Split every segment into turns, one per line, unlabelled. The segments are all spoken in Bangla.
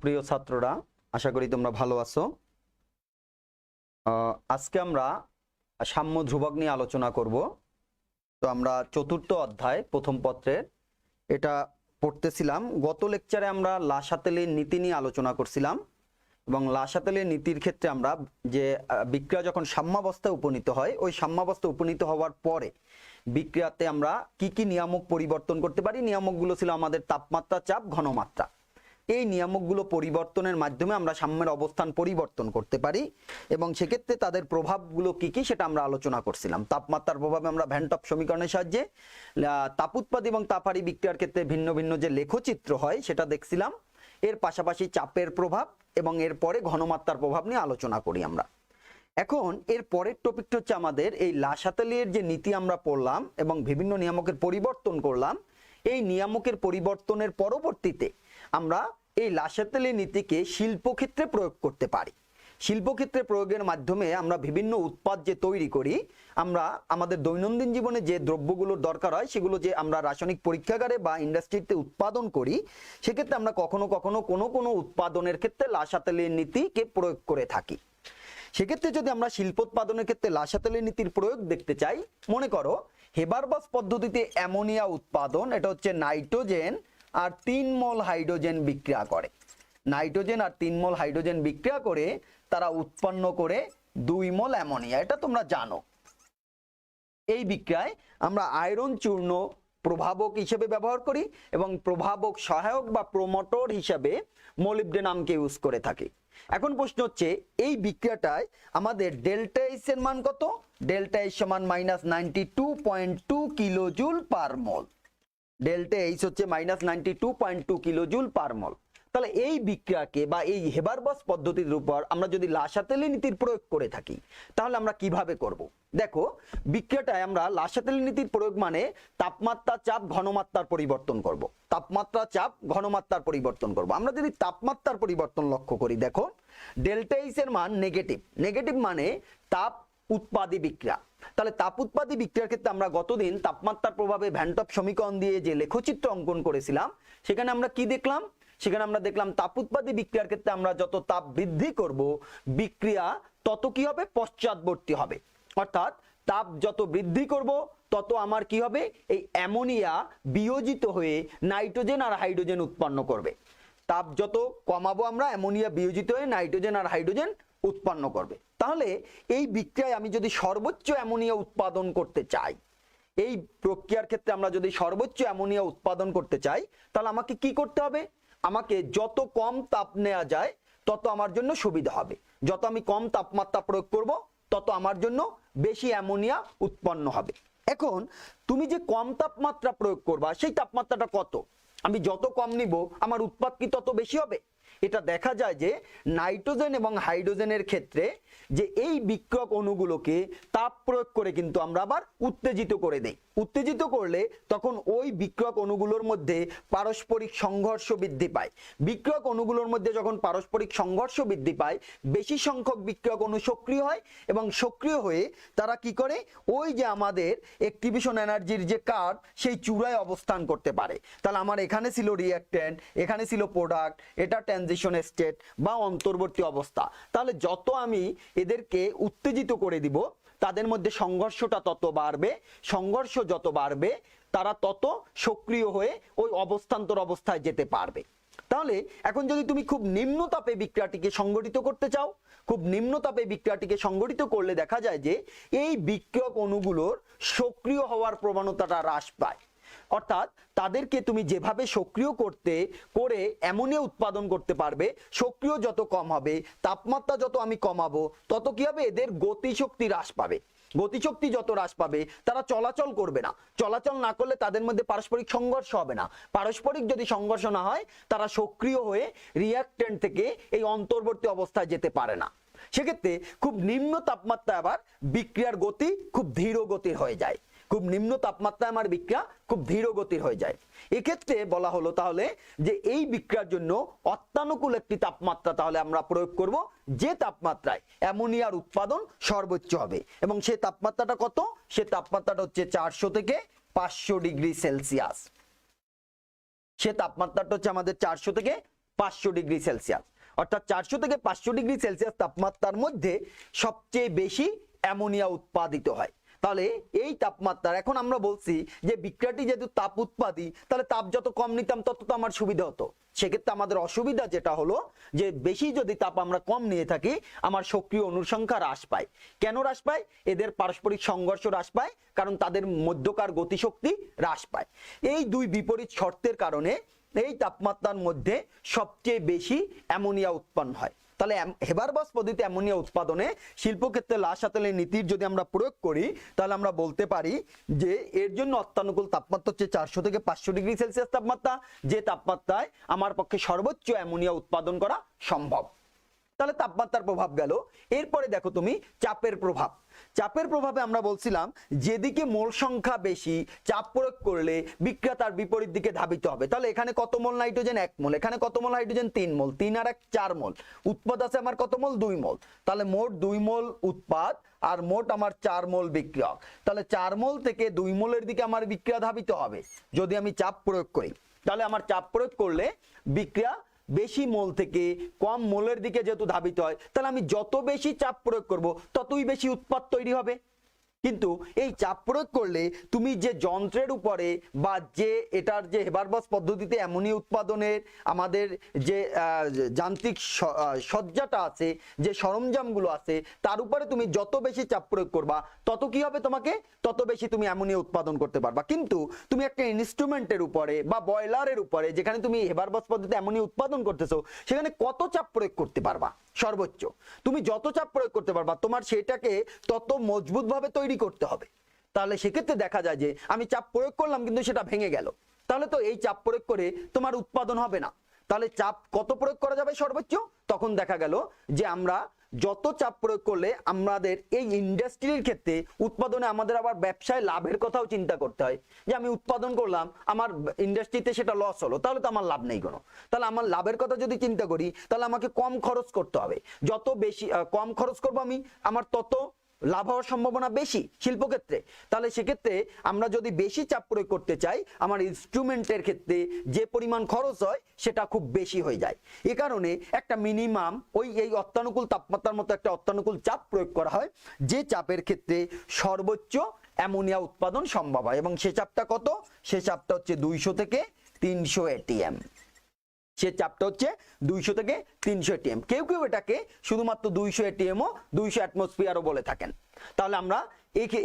প্রিয় ছাত্ররা, আশা করি তোমরা ভালো আছো। আজকে আমরা সাম্য ধ্রুবক নিয়ে আলোচনা করব। তো আমরা চতুর্থ অধ্যায় প্রথম পত্রের এটা পড়তেছিলাম। গত লেকচারে আমরা লা শাতেলের নীতি নিয়ে আলোচনা করছিলাম এবং লা শাতেলের নীতির ক্ষেত্রে আমরা যে বিক্রিয়া যখন সাম্যাবস্থায় উপনীত হয়, ওই সাম্যাবস্থায় উপনীত হওয়ার পরে বিক্রিয়াতে আমরা কি কি নিয়ামক পরিবর্তন করতে পারি। নিয়ামকগুলো ছিল আমাদের তাপমাত্রা, চাপ, ঘনমাত্রা। এই নিয়ামকগুলো পরিবর্তনের মাধ্যমে আমরা সাম্যের অবস্থান পরিবর্তন করতে পারি এবং সেক্ষেত্রে তাদের প্রভাবগুলো কি কি সেটা আমরা আলোচনা করছিলাম। তাপমাত্রার প্রভাবে আমরা ভ্যান টপ সমীকরণের সাহায্যে তাপ উৎপাদী এবং তাপহারী বিক্রিয়ার ক্ষেত্রে ভিন্ন ভিন্ন যে লেখচিত্র হয় সেটা দেখছিলাম। এর পাশাপাশি চাপের প্রভাব এবং এরপরে ঘনমাত্রার প্রভাব নিয়ে আলোচনা করি আমরা। এখন এর পরের টপিকটা হচ্ছে আমাদের এই লা শাতেলের যে নীতি আমরা পড়লাম এবং বিভিন্ন নিয়ামকের পরিবর্তন করলাম। এই নিয়ামকের পরিবর্তনের পরবর্তীতে আমরা এই লা শাতেলের নীতিকে শিল্পক্ষেত্রে প্রয়োগ করতে পারি। শিল্পক্ষেত্রে প্রয়োগের মাধ্যমে আমরা বিভিন্ন উৎপাদ যে তৈরি করি, আমরা আমাদের দৈনন্দিন জীবনে যে দ্রব্যগুলোর দরকার হয় সেগুলো যে আমরা রাসায়নিক পরীক্ষাগারে বা ইন্ডাস্ট্রিতে উৎপাদন করি, সেক্ষেত্রে আমরা কখনো কখনো কোনো উৎপাদনের ক্ষেত্রে লা শাতেলের নীতিকে প্রয়োগ করে থাকি। সেক্ষেত্রে যদি আমরা শিল্পোৎপাদনের ক্ষেত্রে লা শাতেলের নীতির প্রয়োগ দেখতে চাই, মনে করো হেবারবাস পদ্ধতিতে অ্যামোনিয়া উৎপাদন, এটা হচ্ছে নাইট্রোজেন আর 3 মোল হাইড্রোজেন বিক্রিয়া করে। নাইট্রোজেন আর 3 মোল হাইড্রোজেন বিক্রিয়া করে তারা উৎপন্ন করে 2 মোল অ্যামোনিয়া, এটা তোমরা জানো। এই বিক্রিয়ায় আমরা আয়রন চূর্ণ প্রভাবক হিসেবে ব্যবহার করি এবং প্রভাবক সহায়ক বা প্রমোটর হিসেবে মোলিবডেনামকে ইউজ করে থাকি। এখন প্রশ্ন হচ্ছে এই বিক্রিয়াটায় আমাদের ডেল্টা এইচ এর মান কত? ডেল্টা এইচ সমান -92.2 কিলোজুল পার মোল। ডেল্টা এইচ হচ্ছে -92.2 কিলোজুল পার মোল। তাহলে এই বিক্রিয়াকে বা এই হেবারবাস পদ্ধতির উপর আমরা যদি লা শাতেলের নীতির প্রয়োগ করে থাকি তাহলে আমরা কিভাবে করব? দেখো, বিক্রিয়াটায় আমরা লা শাতেলের নীতির প্রয়োগ মানে তাপমাত্রা, চাপ, ঘনমাত্রার পরিবর্তন করব। তাপমাত্রা, চাপ, ঘনমাত্রার পরিবর্তন করব। আমরা যদি তাপমাত্রার পরিবর্তন লক্ষ্য করি, দেখো ডেল্টা এইচ এর মান নেগেটিভ। নেগেটিভ মানে তাপ উৎপাদী বিক্রিয়া। তাহলে তাপ উৎপাদী বিক্রিয়ার ক্ষেত্রে আমরা গতদিন তাপমাত্রার প্রভাবে ভ্যান টপ সমীকরণ দিয়ে যে লেখচিত্র অঙ্কন করেছিলাম, সেখানে আমরা কি দেখলাম? সেখানে আমরা দেখলাম তাপ উৎপাদী বিক্রিয়ার ক্ষেত্রে আমরা যত তাপ বৃদ্ধি করব, বিক্রিয়া তত কি হবে? পশ্চাৎবর্তী হবে। অর্থাৎ তাপ যত বৃদ্ধি করব তত আমার কি হবে? এই অ্যামোনিয়া বিয়োজিত হয়ে নাইট্রোজেন আর হাইড্রোজেন উৎপন্ন করবে। তাপ যত কমাবো আমরা, অ্যামোনিয়া বিয়োজিত হয়ে নাইট্রোজেন আর হাইড্রোজেন উৎপন্ন করবে। তাহলে এই বিক্রিয়ায় আমি যদি সর্বোচ্চ অ্যামোনিয়া উৎপাদন করতে চাই, এই প্রক্রিয়ার ক্ষেত্রে আমরা যদি সর্বোচ্চ অ্যামোনিয়া উৎপাদন করতে চাই, তাহলে আমাকে কি করতে হবে? আমাকে যত কম তাপ নেওয়া যায় তত আমার জন্য সুবিধা হবে। যত আমি কম তাপমাত্রা প্রয়োগ করব তত আমার জন্য বেশি অ্যামোনিয়া উৎপন্ন হবে। এখন তুমি যে কম তাপমাত্রা প্রয়োগ করবা, সেই তাপমাত্রাটা কত? আমি যত কম নিব আমার উৎপাদ কি তত বেশি হবে? এটা দেখা যায় যে নাইট্রোজেন এবং হাইড্রোজেনের ক্ষেত্রে যে এই বিক্রিয়ক অণুগুলোকে তাপ প্রয়োগ করে কিন্তু আমরা আবার উত্তেজিত করে দেই। উত্তেজিত করলে তখন ওই বিক্রিয়ক অণুগুলোর মধ্যে পারস্পরিক সংঘর্ষ বৃদ্ধি পায়। বিক্রিয়ক অণুগুলোর মধ্যে যখন পারস্পরিক সংঘর্ষ বৃদ্ধি পায়, বেশি সংখ্যক বিক্রিয়ক অণু সক্রিয় হয় এবং সক্রিয় হয়ে তারা কি করে? ওই যে আমাদের অ্যাক্টিভেশন এনার্জির যে কার্ভ, সেই চূড়ায় অবস্থান করতে পারে। তাহলে আমার এখানে ছিল রিঅ্যাক্ট্যান্ট, এখানে ছিল প্রোডাক্ট, এটা ট্রানজিশন স্টেট বা অন্তর্বর্তী অবস্থা। তাহলে যত আমি এদেরকে উত্তেজিত করে দিব তাদের মধ্যে সংঘর্ষটা তত বাড়বে। সংঘর্ষ যত বাড়বে তারা তত সক্রিয় হয়ে ওই অবস্থান্তর অবস্থায় যেতে পারবে। তাহলে এখন যদি তুমি খুব নিম্ন তাপে বিক্রিয়াটিকে সংগঠিত করতে চাও, খুব নিম্ন তাপে বিক্রিয়াটিকে সংগঠিত করলে দেখা যায় যে এই বিক্রিয়ক অণুগুলোর সক্রিয় হওয়ার প্রবণতাটা হ্রাস পায়। অর্থাৎ তাদেরকে তুমি যেভাবে সক্রিয় করে অ্যামোনিয়া উৎপাদন করতে পারবে, সক্রিয় যত কম হবে, তাপমাত্রা যত আমি কমাবো তত কি হবে? এদের গতিশক্তি হ্রাস পাবে। গতিশক্তি যত হ্রাস পাবে তারা চলাচল করবে না। চলাচল না করলে তাদের মধ্যে পারস্পরিক সংঘর্ষ হবে না। পারস্পরিক যদি সংঘর্ষ না হয়, তারা সক্রিয় হয়ে রিঅ্যাক্ট্যান্ট থেকে এই অন্তর্বর্তী অবস্থায় যেতে পারে না। সেক্ষেত্রে খুব নিম্ন তাপমাত্রায় আবার বিক্রিয়ার গতি খুব ধীর গতির হয়ে যায়। খুব নিম্ন তাপমাত্রায় আমার বিক্রিয়া খুব ধীর গতির হয়ে যায়। এক্ষেত্রে বলা হলো তাহলে যে এই বিক্রিয়ার জন্য অত্যানুকূল একটি তাপমাত্রা তাহলে আমরা প্রয়োগ করব, যে তাপমাত্রায় অ্যামোনিয়ার উৎপাদন সর্বোচ্চ হবে। এবং সেই তাপমাত্রাটা কত? সে তাপমাত্রাটা হচ্ছে 400 থেকে 500 ডিগ্রি সেলসিয়াস। সে তাপমাত্রাটা হচ্ছে আমাদের 400 থেকে 500°C, অর্থাৎ 400 থেকে 500°C তাপমাত্রার মধ্যে সবচেয়ে বেশি অ্যামোনিয়া উৎপাদিত হয়। তাহলে এই তাপমাত্রা, এখন আমরা বলছি যে বিক্রিয়াটি যেহেতু তাপ উৎপাদী, তাহলে তাপ যত কম নিতাম তত তো আমার সুবিধা হতো। সেক্ষেত্রে আমাদের অসুবিধা যেটা হলো যে বেশি যদি তাপ আমরা কম নিয়ে থাকি, আমার সক্রিয় অণুর সংখ্যা হ্রাস পায়। কেন হ্রাস পায়? এদের পারস্পরিক সংঘর্ষ হ্রাস পায়, কারণ তাদের মধ্যকার গতিশক্তি হ্রাস পায়। এই দুই বিপরীত শর্তের কারণে এই তাপমাত্রার মধ্যে সবচেয়ে বেশি অ্যামোনিয়া উৎপন্ন হয়। তাহলে হেবারবস পদ্ধতিতে অ্যামোনিয়া উৎপাদনে শিল্পক্ষেত্রে লাসাতেলের নীতির যদি আমরা প্রয়োগ করি, তাহলে আমরা বলতে পারি যে এর জন্য অত্যানুকূল তাপমাত্রা হচ্ছে 400 থেকে 500°C তাপমাত্রা, যে তাপমাত্রায় আমার পক্ষে সর্বোচ্চ অ্যামোনিয়া উৎপাদন করা সম্ভব। তাহলে তাপমাত্রার প্রভাব গেল। এরপরে দেখো তুমি চাপের প্রভাব। চাপের প্রভাবে আমরা বলছিলাম যেদিকে মোল সংখ্যা বেশি, চাপ প্রয়োগ করলে বিক্রিয়া তার বিপরীত দিকে ধাবিত হবে। তাহলে এখানে কত মোল নাইট্রোজেন? 1 মোল। এখানে কত মোল হাইড্রোজেন? 3 মোল। 3 আর 1 4 মোল। উৎপাদ আছে আমার কত মোল? 2 মোল। তাহলে মোট 2 মোল উৎপাদ আর মোট আমার 4 মোল বিক্রিয়ক। তাহলে 4 মোল থেকে 2 মোলের দিকে আমার বিক্রিয়া ধাবিত হবে যদি আমি চাপ প্রয়োগ করি। তাহলে আমার চাপ প্রয়োগ করলে বিক্রিয়া বেশি মোল থেকে কম মোলের দিকে যেহেতু ধাবিত হয়, তাহলে আমি যত বেশি চাপ প্রয়োগ করব ততই বেশি উৎপাদ তৈরি হবে। কিন্তু এই চাপ প্রয়োগ করলে তুমি যে যন্ত্রের উপরে বা যে এটার যে হেবারবস পদ্ধতিতে অ্যামোনিয়া উৎপাদনের আমাদের যে যান্ত্রিক সজ্জাটা আছে, যে সরঞ্জামগুলো আছে, তার উপরে তুমি যত বেশি চাপ প্রয়োগ করবা তত কি হবে? তোমাকে তত বেশি তুমি অ্যামোনিয়া উৎপাদন করতে পারবা। কিন্তু তুমি একটা ইনস্ট্রুমেন্টের উপরে বা বয়লারের উপরে, যেখানে তুমি হেবারবস পদ্ধতিতে অ্যামোনিয়া উৎপাদন করতেছো, সেখানে কত চাপ প্রয়োগ করতে পারবা? সর্বোচ্চ তুমি যত চাপ প্রয়োগ করতে পারবা, তোমার সেটাকে তত মজবুতভাবে তৈরি করতে হবে। তাহলে সেক্ষেত্রে দেখা যায় যে আমি চাপ প্রয়োগ করলাম কিন্তু সেটা ভেঙে গেল, তাহলে তো এই চাপ প্রয়োগ করে তোমার উৎপাদন হবে না। তাহলে চাপ কত প্রয়োগ করা যাবে সর্বোচ্চ? তখন দেখা গেল যে আমরা যত চাপ প্রয়োগ করলে আমাদের এই ইন্ডাস্ট্রির ক্ষেত্রে উৎপাদনে আমাদের আবার ব্যবসায় লাভের কথাও চিন্তা করতে হয়, যে আমি উৎপাদন করলাম, আমার ইন্ডাস্ট্রিতে সেটা লস হলো, তাহলে তো আমার লাভ নেই কোনো। তাহলে আমার লাভের কথা যদি চিন্তা করি, তাহলে আমাকে কম খরচ করতে হবে। যত বেশি কম খরচ করবো আমি, আমার তত লাভ হওয়ার সম্ভাবনা বেশি শিল্পক্ষেত্রে। তাহলে সেক্ষেত্রে আমরা যদি বেশি চাপ প্রয়োগ করতে চাই, আমার ইনস্ট্রুমেন্টের ক্ষেত্রে যে পরিমাণ খরচ হয় সেটা খুব বেশি হয়ে যায়। এ কারণে একটা মিনিমাম এই অত্যানুকূল তাপমাত্রার মতো একটা অত্যানুকূল চাপ প্রয়োগ করা হয়, যে চাপের ক্ষেত্রে সর্বোচ্চ অ্যামোনিয়া উৎপাদন সম্ভব হয়। এবং সে চাপটা কত? সে চাপটা হচ্ছে 200 থেকে 300 ATM। সে চাপটা হচ্ছে 200 থেকে 300 ATM। কেউ কেউ এটাকে শুধুমাত্র 200 ATM ও 200 অ্যাটমসফিয়ারও বলে থাকেন। তাহলে আমরা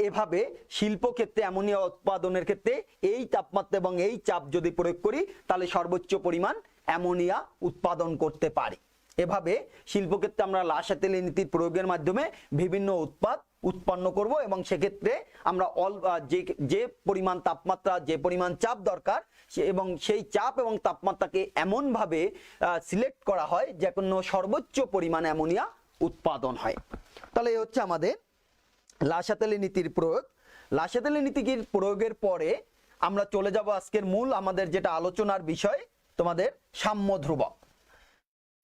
এভাবে শিল্পক্ষেত্রে অ্যামোনিয়া উৎপাদনের ক্ষেত্রে এই তাপমাত্রা এবং এই চাপ যদি প্রয়োগ করি, তাহলে সর্বোচ্চ পরিমাণ অ্যামোনিয়া উৎপাদন করতে পারি। এভাবে শিল্পক্ষেত্রে আমরা লাসাতেলের নীতির প্রয়োগের মাধ্যমে বিভিন্ন উৎপাদ উৎপন্ন করব, এবং সেক্ষেত্রে আমরা যে পরিমাণ তাপমাত্রা, যে পরিমাণ চাপ দরকার, এবং সেই চাপ এবং তাপমাত্রাকে এমনভাবে সিলেক্ট করা হয় যে কোনো সর্বোচ্চ পরিমাণ অ্যামোনিয়া উৎপাদন হয়। তাহলে এই হচ্ছে আমাদের লাসাতেলের নীতির প্রয়োগ। লাসাতেলের নীতির প্রয়োগের পরে আমরা চলে যাব আজকের মূল আমাদের যেটা আলোচনার বিষয়, তোমাদের সাম্য ধ্রুবক।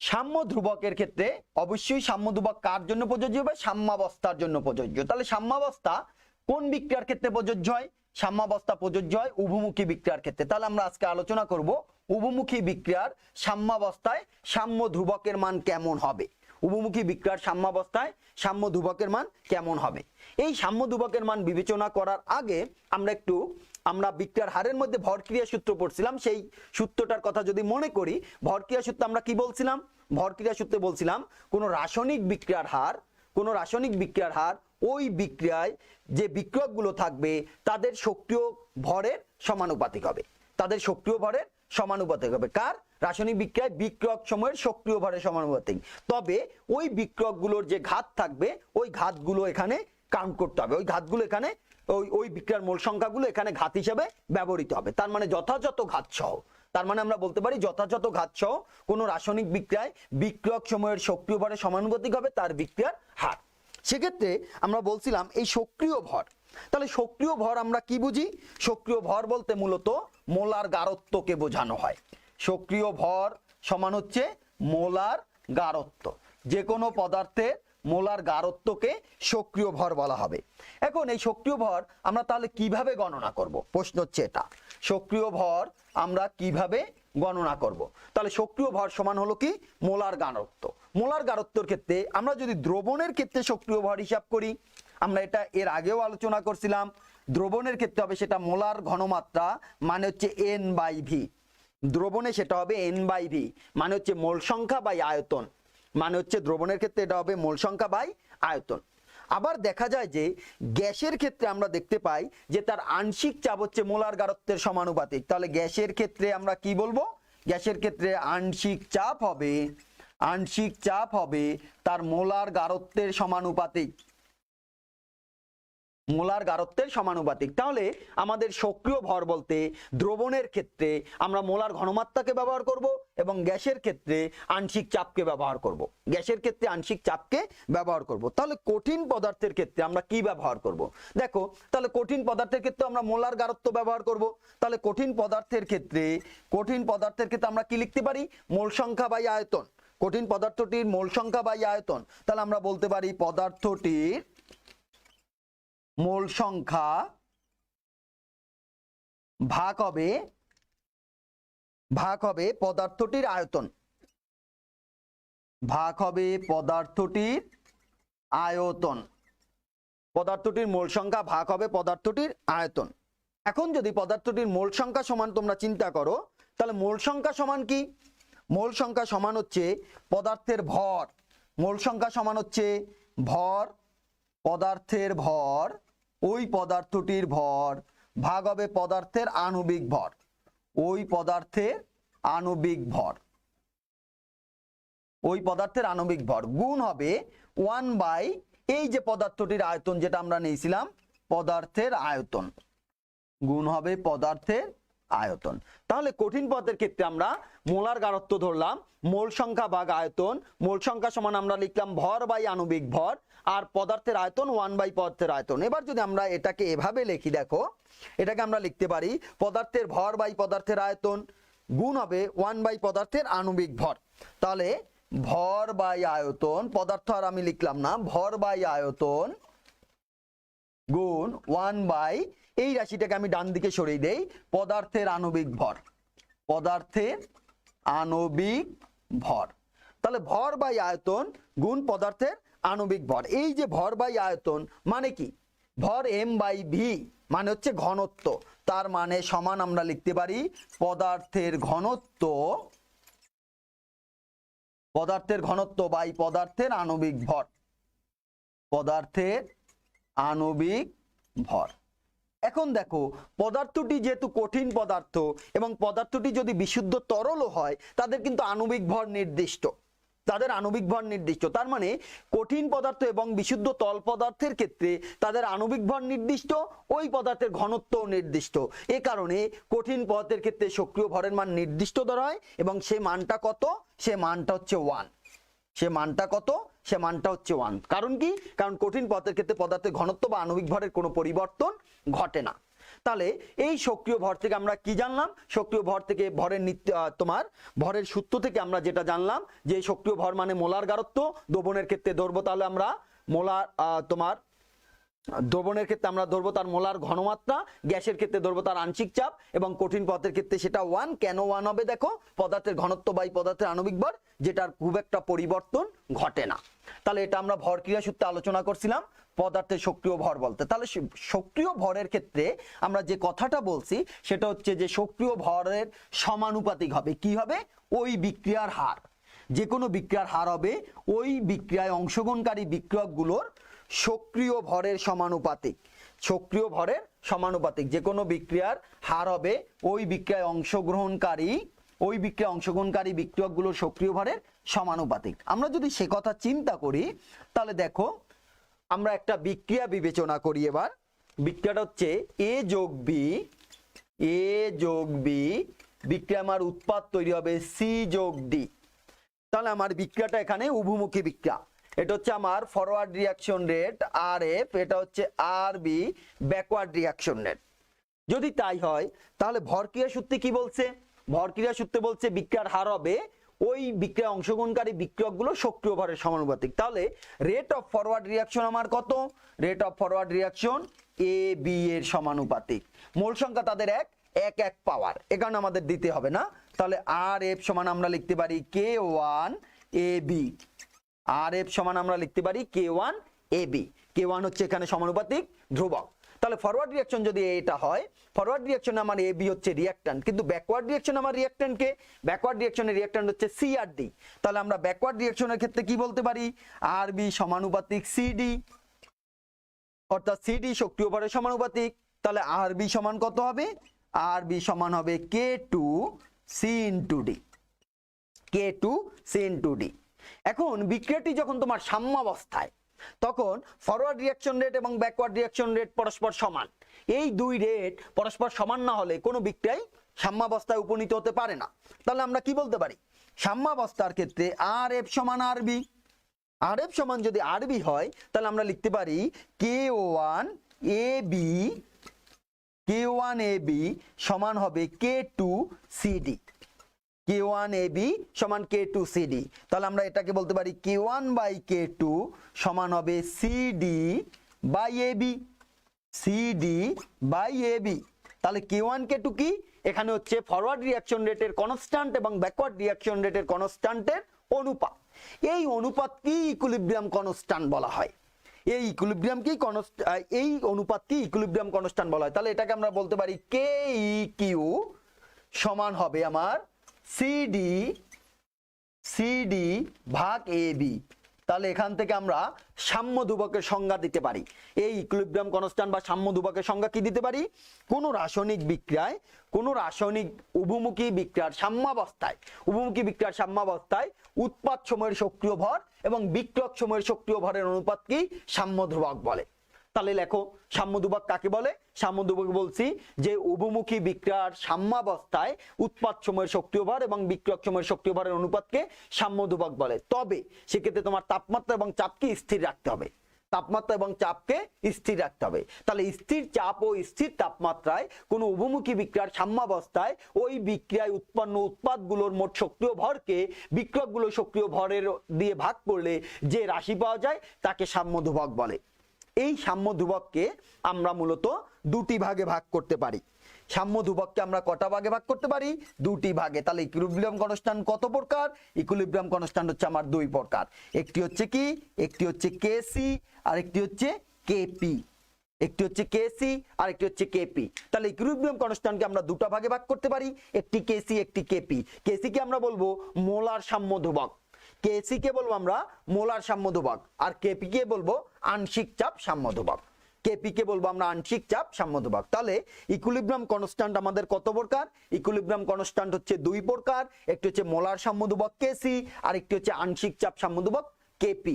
সাম্য ধ্রুবকের ক্ষেত্রে অবশ্যই সাম্য ধ্রুবক কার জন্য প্রযোজ্য হবে? সাম্যাবস্থার জন্য প্রযোজ্য। তাহলে সাম্যাবস্থা কোন বিক্রিয়ার ক্ষেত্রে প্রযোজ্য হয়? সাম্যাবস্থা প্রযোজ্য হয় উভমুখী বিক্রিয়ার ক্ষেত্রে। তাহলে আমরা আজকে আলোচনা করব উভমুখী বিক্রিয়ার সাম্যাবস্থায় সাম্য ধ্রুবকের মান কেমন হবে। উভমুখী বিক্রিয়ার সাম্যাবস্থায় সাম্য ধ্রুবকের মান কেমন হবে। এই সাম্য ধ্রুবকের মান বিবেচনা করার আগে আমরা বিক্রিয়ার হারের মধ্যে ভরক্রিয়া সূত্র পড়ছিলাম। সেই সূত্রটার কথা যদি মনে করি, ভরক্রিয়া সূত্রে আমরা কি বলছিলাম? ভরক্রিয়া সূত্রে বলছিলাম কোন রাসায়নিক বিক্রিয়ার হার ওই বিক্রিয়ায় যে বিক্রিয়কগুলো থাকবে তাদের সক্রিয় ভরের সমানুপাতিক হবে। তাদের সক্রিয় ভরের সমানুপাতিক হবে কার? রাসায়নিক বিক্রিয়ায় বিক্রিয়ক সময়ের সক্রিয় ভরের সমানুপাতিক। তবে ওই বিক্রিয়কগুলোর যে ঘাত থাকবে, ওই ঘাতগুলো এখানে কাউন্ট করতে হবে। ওই ঘাতগুলো এখানে ওই বিক্রিয়ার মোল সংখ্যাগুলো এখানে ঘাত হিসেবে ব্যবহৃত হবে। তার মানে যথাযথ ঘাত সহ, তার মানে আমরা বলতে পারি যথাযথ ঘাত সহ কোনো রাসায়নিক বিক্রিয়ায় বিক্রিয়ক সময়ের সক্রিয় ভরের সমানুপাতিক হবে তার বিক্রিয়ার হার। সেক্ষেত্রে আমরা বলছিলাম এই সক্রিয় ভর। তাহলে সক্রিয় ভর আমরা কি বুঝি? সক্রিয় ভর বলতে মূলত মোলার গারত্বকে বোঝানো হয়। সক্রিয় ভর সমান হচ্ছে মোলার গারত্ব। যে কোনো পদার্থের মোলার গারত্বকে সক্রিয় ভর বলা হবে। এখন এই সক্রিয় ভর আমরা তাহলে কিভাবে গণনা করব? প্রশ্ন হচ্ছে এটা, সক্রিয় ভর আমরা কিভাবে গণনা করব। তাহলে সক্রিয় ভর সমান হলো কি মোলার গারত্ব। মোলার গারত্বের ক্ষেত্রে আমরা যদি দ্রবণের ক্ষেত্রে সক্রিয় ভর হিসাব করি, আমরা এটা এর আগেও আলোচনা করছিলাম, দ্রবণের ক্ষেত্রে হবে সেটা মোলার ঘনমাত্রা মানে হচ্ছে N/V। দ্রবণে সেটা হবে N/V মানে হচ্ছে মোল সংখ্যা বাই আয়তন, মানে হচ্ছে দ্রবণের ক্ষেত্রে এটা হবে মোল সংখ্যা বাই আয়তন। আবার দেখা যায় যে গ্যাসের ক্ষেত্রে আমরা দেখতে পাই যে তার আংশিক চাপ হচ্ছে মোলার গারত্বের সমানুপাতিক। তাহলে গ্যাসের ক্ষেত্রে আমরা কি বলবো, গ্যাসের ক্ষেত্রে আংশিক চাপ হবে তার মোলার গারত্বের সমানুপাতিক, মোলার গারত্বের সমানুপাতিক। তাহলে আমাদের সক্রিয় ভর বলতে দ্রবণের ক্ষেত্রে আমরা মোলার ঘনমাত্রাকে ব্যবহার করব এবং গ্যাসের ক্ষেত্রে আংশিক চাপকে ব্যবহার করব, গ্যাসের ক্ষেত্রে আংশিক চাপকে ব্যবহার করব। তাহলে কঠিন পদার্থের ক্ষেত্রে আমরা কি ব্যবহার করব, দেখো তাহলে কঠিন পদার্থের ক্ষেত্রে আমরা মোলার গারত্ব ব্যবহার করব। তাহলে কঠিন পদার্থের ক্ষেত্রে আমরা কি লিখতে পারি, মোল সংখ্যা বাই আয়তন। কঠিন পদার্থটির মোল সংখ্যা বাই আয়তন, তাহলে আমরা বলতে পারি পদার্থটির মোল সংখ্যা ভাগ হবে পদার্থটির আয়তন, পদার্থটির মোল সংখ্যা ভাগ হবে পদার্থটির আয়তন। এখন যদি পদার্থটির মোল সংখ্যা সমান তোমরা চিন্তা করো, তাহলে মোল সংখ্যা সমান কি, মোল সংখ্যা সমান হচ্ছে পদার্থের ভর, মোল সংখ্যা সমান হচ্ছে ভর, পদার্থের ভর, ওই পদার্থটির ভর ভাগ হবে পদার্থের আণবিক ভর, ওই পদার্থের আণবিক ভর গুণ হবে 1/, এই যে পদার্থটির আয়তন যেটা আমরা নিয়েছিলাম পদার্থের আয়তন, গুণ হবে পদার্থের আয়তন। তাহলে কঠিন পদার্থের ক্ষেত্রে আমরা মোলার গারত্ব ধরলাম মোল সংখ্যা ভাগ আয়তন, মোল সংখ্যা সমান আমরা লিখলাম ভর বাই আণবিক ভর, আর পদার্থের আয়তন 1/, পদার্থের আয়তন। এবার যদি আমরা এটাকে এভাবে লিখি, দেখো এটাকে আমরা লিখতে পারি পদার্থের ভর বাই পদার্থের আয়তন গুণ হবে 1/, পদার্থের আণবিক ভর। তাহলে ভর বাই আয়তন, পদার্থ আর আমি লিখলাম না, ভর বাই আয়তন গুণ 1/, এই রাশিটাকে আমি ডান দিকে সরিয়ে দেই, পদার্থের আণবিক ভর, তাহলে ভর বাই আয়তন গুণ পদার্থের আণবিক ভর। এই যে ভর বাই আয়তন মানে কি, ভর M/V মানে হচ্ছে ঘনত্ব, তার মানে সমান আমরা লিখতে পারি পদার্থের ঘনত্ব বাই পদার্থের আণবিক ভর, এখন দেখো পদার্থটি যেহেতু কঠিন পদার্থ এবং পদার্থটি যদি বিশুদ্ধ তরলও হয়, তাদের কিন্তু আণবিক ভর নির্দিষ্ট, তার মানে কঠিন পদার্থ এবং বিশুদ্ধ তরল পদার্থের ক্ষেত্রে তাদের আণবিক ভর নির্দিষ্ট, ওই পদার্থের ঘনত্বও নির্দিষ্ট। এ কারণে কঠিন পদার্থের ক্ষেত্রে সক্রিয় ভরের মান নির্দিষ্ট ধরা হয় এবং সে মানটা কত, সে মানটা হচ্ছে 1। কারণ কি, কারণ কঠিন পদার্থের ক্ষেত্রে পদার্থের ঘনত্ব বা আণবিক ভরের কোনো পরিবর্তন ঘটে না। তাহলে এই সক্রিয় ভর থেকে আমরা কি জানলাম, সক্রিয় ভর থেকে ভরের সূত্র থেকে আমরা যেটা জানলাম যে সক্রিয় ভর মানে মোলার গারত্ব। দ্রবণের ক্ষেত্রে ধরবো তাহলে আমরা দ্রবণের ক্ষেত্রে আমরা ধরবো তার মোলার ঘনমাত্রা, গ্যাসের ক্ষেত্রে ধরবো তার আংশিক চাপ, এবং কঠিন পদার্থের ক্ষেত্রে সেটা 1। কেন 1 হবে, দেখো পদার্থের ঘনত্ব বাই পদার্থের আণবিক ভর, যেটার খুব একটা পরিবর্তন ঘটে না। তাহলে এটা আমরা ভর ক্রিয়া সূত্রে আলোচনা করছিলাম পদার্থের সক্রিয় ভর বলতে। তাহলে সক্রিয় ভরের ক্ষেত্রে আমরা যে কথাটা বলছি সেটা হচ্ছে যে সক্রিয় ভরের সমানুপাতিক হবে, কি হবে, ওই বিক্রিয়ার হার, যে কোনো বিক্রিয়ার হার হবে ওই বিক্রিয়ায় অংশগ্রহণকারী বিক্রিয়কগুলোর সক্রিয় ভরের সমানুপাতিক, যে কোনো বিক্রিয়ার হার হবে ওই বিক্রিয়ায় অংশগ্রহণকারী বিক্রিয়কগুলোর সক্রিয় ভরের সমানুপাতিক। আমরা যদি সে কথা চিন্তা করি, তাহলে দেখো আমরা একটা বিক্রিয়া বিবেচনা করি। এবার বিক্রিয়াটা হচ্ছে A যোগ B, বিক্রিয়া আমার উৎপাদ তৈরি হবে C যোগ D। তাহলে আমার বিক্রিয়াটা এখানে উভমুখী বিক্রিয়া, এটা হচ্ছে আমার ফরওয়ার্ড রিয়াকশন রেট RF, এটা হচ্ছে RB ব্যাকওয়ার্ড রিয়াকশন রেট। যদি তাই হয় তাহলে ভরক্রিয়া সূত্রে কি বলছে, ভরক্রিয়া সূত্রে বলছে বিক্রিয়ার হার হবে ওই বিক্রিয়া অংশগ্রহণকারী বিক্রিয়কগুলো সক্রিয় ভরের সমানুপাতিক। তাহলে রেট অফ ফরওয়ার্ড রিয়াকশন আমার কত, rate of forward reaction AB এর সমানুপাতিক। মোল সংখ্যা তাদের এক পাওয়ার, এ কারণে আমাদের দিতে হবে না। তাহলে আর এফ সমান আমরা লিখতে পারি K1 AB, আর এফ সমান আমরা লিখতে পারি K1 AB। K1 হচ্ছে এখানে সমানুপাতিক ধ্রুবক। তাহলে ফরওয়ার্ড রিঅ্যাকশন যদি এটা হয়, ফরওয়ার্ড রিঅ্যাকশনে আমার AB হচ্ছে রিঅ্যাকট্যান্ট, কিন্তু ব্যাকওয়ার্ড রিঅ্যাকশনে আমার রিঅ্যাকট্যান্ট কে? ব্যাকওয়ার্ড রিঅ্যাকশনের রিঅ্যাকট্যান্ট হচ্ছে C আর D। তাহলে আমরা ব্যাকওয়ার্ড রিঅ্যাকশনের ক্ষেত্রে কি বলতে পারি? RB সমানুপাতিক CD, অর্থাৎ CD সক্রিয় ভরের সমানুপাতিক। তাহলে RB সমান কত হবে? RB সমান হবে K2C * D, K2C * D। এখন বিক্রিয়াটি যখন তোমার সাম্যাবস্থায়, তখন ফরওয়ার্ড রিঅ্যাকশন রেট এবং ব্যাকওয়ার্ড রিঅ্যাকশন রেট পরস্পর সমান। এই দুই রেট পরস্পর সমান না হলে কোনো বিক্রিয়াই সাম্যাবস্থায় উপনীত হতে পারে না। তাহলে আমরা কি বলতে পারি? সাম্যাবস্থার ক্ষেত্রে RF সমান RB, RF সমান যদি RB হয় তাহলে আমরা লিখতে পারি K1 AB সমান হবে K2CD, K1 AB সমান K2CD। তাহলে আমরা এটাকে বলতে পারি K1/K2 সমান হবে CD/AB, CD/AB। তাহলে K1 K2 কি? এখানে হচ্ছে ফরওয়ার্ড রিঅ্যাকশন রেটের কনস্ট্যান্ট এবং ব্যাকওয়ার্ড রিঅ্যাকশন রেটের কনস্ট্যান্টের অনুপাত। এই অনুপাতকে ইকুইলিব্রিয়াম কনস্ট্যান্ট বলা হয়। এই অনুপাতকে ইকুইলিব্রিয়াম কনস্ট্যান্ট বলা হয়। তাহলে এটাকে আমরা বলতে পারি KEQ সমান হবে আমার CD/AB। তাহলে এখান থেকে আমরা সাম্য ধ্রুবকের সংজ্ঞা দিতে পারি। এই ইকুইলিব্রিয়াম কনস্ট্যান্ট বা সাম্য ধ্রুবকের সংজ্ঞা কি দিতে পারি? কোন রাসায়নিক বিক্রিয়ায়, কোন রাসায়নিক উভমুখী বিক্রিয়ার সাম্যাবস্থায় উৎপাদ সময়ের সক্রিয় ভর এবং বিক্রিয়ক সময়ের সক্রিয় ভরের অনুপাতকেই সাম্য ধ্রুবক বলে। তাহলে লেখো সাম্য ধ্রুবক কাকে বলে? সাম্য ধ্রুবক বলছি যে উভমুখী বিক্রিয়ার সাম্যাবস্থায় উৎপাদ সময়ের সক্রিয় ভর এবং বিক্রিয়ক সময়ের সক্রিয় ভরের অনুপাতকে সাম্য ধ্রুবক বলে। তবে সেক্ষেত্রে তোমার তাপমাত্রা এবং চাপকে স্থির রাখতে হবে, তাপমাত্রা এবং চাপকে স্থির রাখতে হবে। তাহলে স্থির চাপ ও স্থির তাপমাত্রায় কোনো উভমুখী বিক্রিয়ার সাম্যাবস্থায় ওই বিক্রিয়ায় উৎপন্ন উৎপাদগুলোর মোট সক্রিয় ভরকে বিক্রিয়কগুলোর সক্রিয় ভরের দিয়ে ভাগ করলে যে রাশি পাওয়া যায় তাকে সাম্য ধ্রুবক বলে। এই সাম্য ধ্রুবককে আমরা মূলত দুটি ভাগে ভাগ করতে পারি। সাম্য ধ্রুবককে আমরা কটা ভাগে ভাগ করতে পারি? দুটি ভাগে। তাহলে ইকুইলিব্রিয়াম কনস্ট্যান্ট কত প্রকার? ইকুইলিব্রিয়াম কনস্ট্যান্ট হচ্ছে আমার দুই প্রকার। একটি হচ্ছে কি? একটি হচ্ছে KC আর একটি হচ্ছে KP। একটি হচ্ছে KC আর একটি হচ্ছে KP। তাহলে ইকুইলিব্রিয়াম কনস্ট্যান্টকে আমরা দুটো ভাগে ভাগ করতে পারি, একটি KC একটি KP। KC কে আমরা বলবো মোলার সাম্য ধ্রুবক, KC কে বলবো আমরা মোলার সাম্য ধ্রুবক, আর KP কে বলবো আংশিক চাপ সাম্য ধ্রুবক। KP কে বলবো আমরা আংশিক চাপ সাম্য ধ্রুবক। তাহলে ইকুইলিব্রিয়াম কনস্ট্যান্ট আমাদের কত প্রকার? ইকুইলিব্রিয়াম কনস্ট্যান্ট হচ্ছে দুই প্রকার, একটি হচ্ছে মোলার সাম্য ধ্রুবক KC আর একটি হচ্ছে আংশিক চাপ সাম্য ধ্রুবক KP।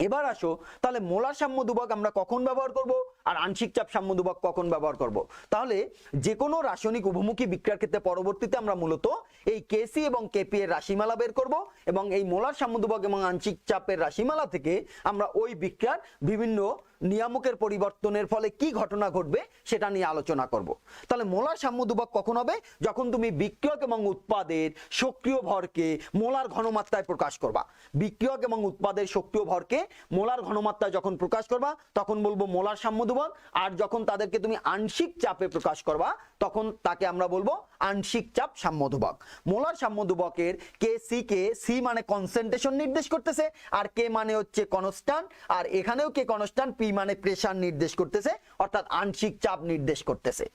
এবার আসো তাহলে মোলার সাম্য ধ্রুবক আমরা কখন ব্যবহার করব আর আংশিক চাপ সাম্য ধ্রুবক কখন ব্যবহার করব? তাহলে যে কোনো রাসায়নিক উভমুখী বিক্রিয়ার ক্ষেত্রে পরবর্তীতে আমরা মূলত এই KC এবং KP এর রাশিমালা বের করব এবং এই মোলার সাম্য ধ্রুবক এবং আংশিক চাপের রাশিমালা থেকে আমরা ওই বিক্রিয়ার বিভিন্ন নিয়ামকের পরিবর্তনের ফলে কি ঘটনা ঘটবে সেটা নিয়ে আলোচনা করব। তাহলে মোলার সাম্য ধ্রুবক কখন হবে? যখন তুমি বিক্রিয়ক এবং উৎপাদের সক্রিয় ভরকে মোলার ঘনমাত্রায় প্রকাশ করবা। বিক্রিয়ক এবং উৎপাদের সক্রিয় ভরকে মোলার ঘনমাত্রায় যখন প্রকাশ করবা তখন বলবো মোলার সাম্য ধ্রুবক, আর যখন তাদেরকে তুমি আংশিক চাপে প্রকাশ করবা তখন তাকে আমরা বলবো আংশিক চাপ সাম্য ধ্রুবক। মোলার সাম্য ধ্রুবকের KC কে C মানে কনসেন্ট্রেশন নির্দেশ করতেছে, আর K মানে হচ্ছে কনস্ট্যান্ট, আর এখানেও K কনস্ট্যান্ট, P মানে প্রেসার নির্দেশ করতেছে, অর্থাৎ আংশিক চাপ নির্দেশ করতেছে।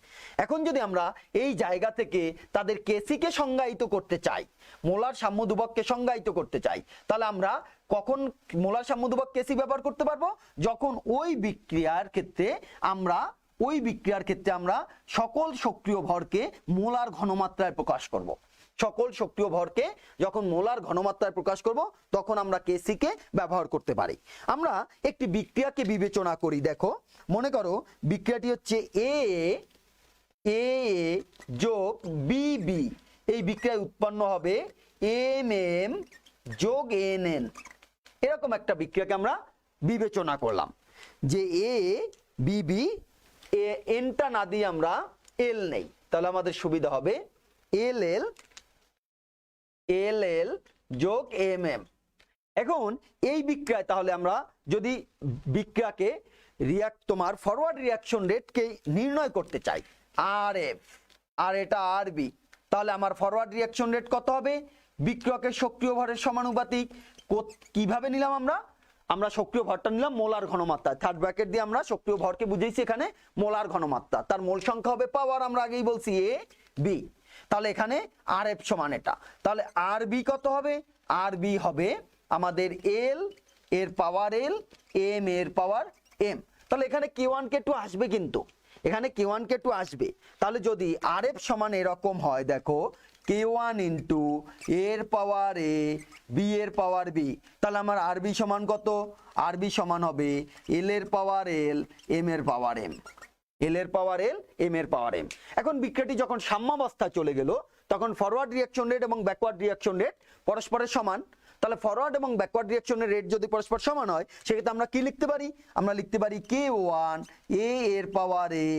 এখন যদি আমরা এই জায়গা থেকে তাদের KC কে সংজ্ঞায়িত করতে চাই, মোলার সাম্য ধ্রুবককে সংজ্ঞায়িত করতে চাই, তাহলে আমরা কখন মোলার সাম্য ধ্রুবক KC ব্যবহার করতে পারবো? যখন ওই বিক্রিয়ার ক্ষেত্রে আমরা সকল সক্রিয় ভরকে মোলার ঘনমাত্রায় প্রকাশ করব। সকল সক্রিয় ভরকে যখন মোলার ঘনমাত্রায় প্রকাশ করব তখন আমরা KC কে ব্যবহার করতে পারি। আমরা একটি বিক্রিয়াকে বিবেচনা করি। দেখো, মনে করো বিক্রিয়াটি হচ্ছে A যোগ BB। এই বিক্রিয়ায় উৎপন্ন হবে MM যোগ NN। এরকম একটা বিক্রিয়াকে আমরা বিবেচনা করলাম যে ABB, এনটা না দিয়ে আমরা L নেই, তাহলে আমাদের সুবিধা হবে LL যোগ MM। এখন এই বিক্রিয়ায় তাহলে আমরা যদি বিক্রিয়াকে তোমার ফরওয়ার্ড রিঅ্যাকশন রেটকে নির্ণয় করতে চাই RF আর এটা RB, তাহলে আমার ফরওয়ার্ড রিঅ্যাকশন রেট কত হবে? বিক্রিয়কের সক্রিয় ভরের সমানুপাতিক। কিভাবে নিলাম আমরা সক্রিয় ভরটা নিলাম মোলার ঘনমাত্রা, থার্ড ব্র্যাকেট দিয়ে আমরা সক্রিয় ভরকে বুঝেছি এখানে মোলার ঘনমাত্রা, তার মোল সংখ্যা হবে পাওয়ার, আমরা আগেই বলছি এ বি। তাহলে এখানে আর এফ সমান এটা, তাহলে আর বি কত হবে? আর বি হবে আমাদের এল এর পাওয়ার এল, এম এর পাওয়ার এম। তাহলে এখানে K1 K2 আসবে, কিন্তু এখানে K1 K2 আসবে। তাহলে যদি আর এফ সমান এরকম হয়, দেখো K1 ইন্টু এর পাওয়ার এ বি এর পাওয়ার বি, তাহলে আমার আর বি সমান কত? আর বি সমান হবে এল এর পাওয়ার এল, এম এর পাওয়ার এম, এল এর পাওয়ার এল, এম এর পাওয়ার এম। এখন বিক্রিয়াটি যখন সাম্যাবস্থা চলে গেল, তখন ফরওয়ার্ড রিঅ্যাকশন রেট এবং ব্যাকওয়ার্ড রিঅ্যাকশন রেট পরস্পরের সমান। তাহলে ফরওয়ার্ড এবং ব্যাকওয়ার্ড রিঅ্যাকশনের রেট যদি পরস্পর সমান হয়, সেক্ষেত্রে আমরা কি লিখতে পারি? আমরা লিখতে পারি K1 এ এর পাওয়ার এ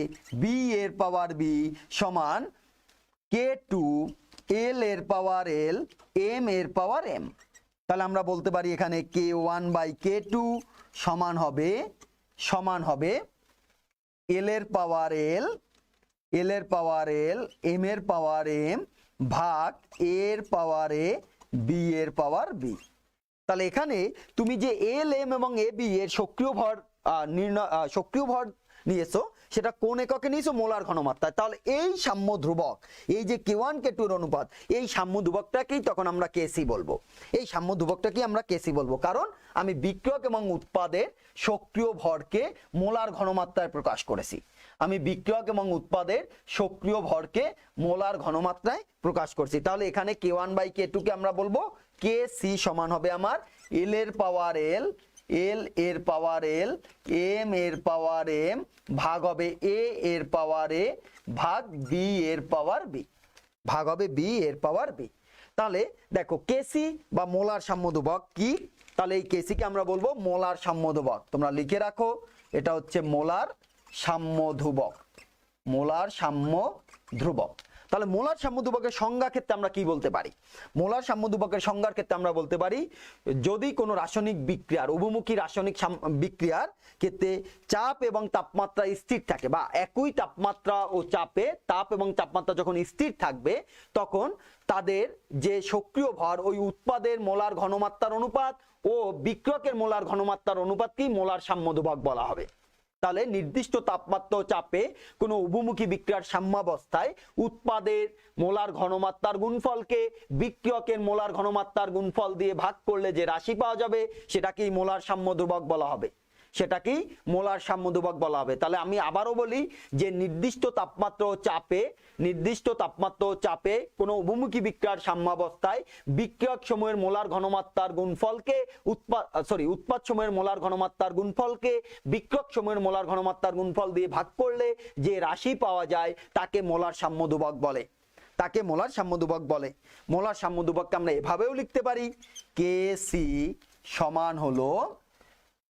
বি এর পাওয়ার বি সমান K2 এল এর পাওয়ার এল, এম এর পাওয়ার এম। তাহলে আমরা বলতে পারি এখানে K1 বাই K2 সমান হবে এল এর পাওয়ার এল, এল এর পাওয়ার এল, এম এর পাওয়ার এম ভাগ এর পাওয়ার এ বি এর পাওয়ার বি। তাহলে এখানে তুমি যে এল এম এবং এ বি এর সক্রিয় ভর সক্রিয় ভর নিয়েছো, সেটা কোন এককে নিয়েছো? মোলার ঘনমাত্রায়। তাহলে এই সাম্য ধ্রুবক, এই যে K1 K2 এর অনুপাত, এই সাম্য ধ্রুবকটাকেই তখন আমরা কেসি বলবো। এই সাম্য ধ্রুবকটাকেই আমরা কেসি বলবো, কারণ আমি বিক্রিয়ক এবং উৎপাদের সক্রিয় ভরকে মোলার ঘনমাত্রায় প্রকাশ করেছি। আমি বিক্রিয়ক এবং উৎপাদের সক্রিয় ভরকে মোলার ঘনমাত্রায় প্রকাশ করছি। তাহলে এখানে K1 বাই K2 কে আমরা বলবো কেসি সমান হবে আমার এল এর পাওয়ার এল, এল এর পাওয়ার এল, এম এর পাওয়ার এম ভাগ হবে এ এর পাওয়ার এ ভাগ বি এর পাওয়ার বি, ভাগ হবে বি এর পাওয়ার বি। তাহলে দেখো কেসি বা মোলার সাম্য ধ্রুবক কি? তাহলে এই কেসিকে আমরা বলবো মোলার সাম্য ধ্রুবক। তোমরা লিখে রাখো, এটা হচ্ছে মোলার সাম্য ধ্রুবক, মোলার সাম্য ধ্রুবক। তাহলে মোলার সাম্য ধ্রুবকের সংজ্ঞা ক্ষেত্রে আমরা কি বলতে পারি? মোলার সাম্য ধ্রুবকের সংজ্ঞার ক্ষেত্রে আমরা বলতে পারি, যদি কোনো রাসায়নিক বিক্রিয়ার, উভমুখী রাসায়নিক বিক্রিয়ার ক্ষেত্রে চাপ এবং তাপমাত্রা স্থির থাকে, বা একই তাপমাত্রা ও চাপে তাপ এবং তাপমাত্রা যখন স্থির থাকবে, তখন তাদের যে সক্রিয় ভর ওই উৎপাদের মোলার ঘনমাত্রার অনুপাত ও বিক্রিয়কের মোলার ঘনমাত্রার অনুপাতকেই মোলার সাম্য ধ্রুবক বলা হবে। তাহলে নির্দিষ্ট তাপমাত্রা ও চাপে কোনো উভমুখী বিক্রিয়ার সাম্যাবস্থায় উৎপাদের মোলার ঘনমাত্রার গুণফলকে বিক্রিয়কের মোলার ঘনমাত্রার গুণফল দিয়ে ভাগ করলে যে রাশি পাওয়া যাবে, সেটাকেই মোলার সাম্য ধ্রুবক বলা হবে, সেটাকেই মোলার সাম্য ধ্রুবক বলা হবে। তাহলে আমি আবারও বলি যে নির্দিষ্ট তাপমাত্রা ও চাপে কোনো উভমুখী বিক্রিয়ার সাম্যাবস্থায় বিক্রিয়ক সমূহের মোলার ঘনমাত্রার গুণফলকে উৎপাদ সমূহের মোলার ঘনমাত্রার গুণফলকে বিক্রিয়ক সমূহের মোলার ঘনমাত্রার গুণফল দিয়ে ভাগ করলে যে রাশি পাওয়া যায়, তাকে মোলার সাম্য ধ্রুবক বলে, তাকে মোলার সাম্য ধ্রুবক বলে। মোলার সাম্য ধ্রুবককে আমরা এভাবেও লিখতে পারি, Kc সমান হলো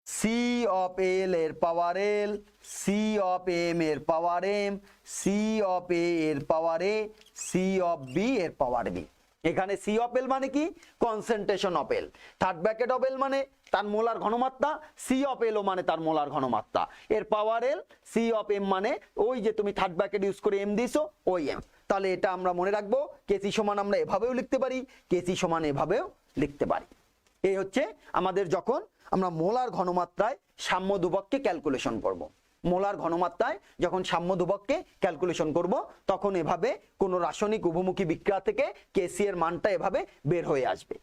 সি অফ এল এর power L, C of M এর power M, C of A এর power A, C of B এর পাওয়ার বি। এখানে সি অফ এল মানে কি? Concentration of L. Third bracket of L মানে তার মোলার ঘনমাত্রা, সি অফ এল মানে তার মোলার ঘনমাত্রা, এর power L, C of M মানে ওই যে তুমি থার্ড ব্র্যাকেট ইউজ করে এম দিছো, ওই এম। তাহলে এটা আমরা মনে রাখবো, কেসি সমান আমরা এভাবেও লিখতে পারি, কেসি সমান এভাবেও লিখতে পারি। এই হচ্ছে আমাদের যখন আমরা মোলার ঘনমাত্রায় সাম্য ধ্রুবককে ক্যালকুলেশন করব। মোলার ঘনমাত্রায় যখন সাম্য ধ্রুবককে ক্যালকুলেশন করব, তখন এভাবে কোন রাসায়নিক উভমুখী বিক্রিয়া থেকে কেসি এর মানটা এভাবে বের হয়ে আসবে।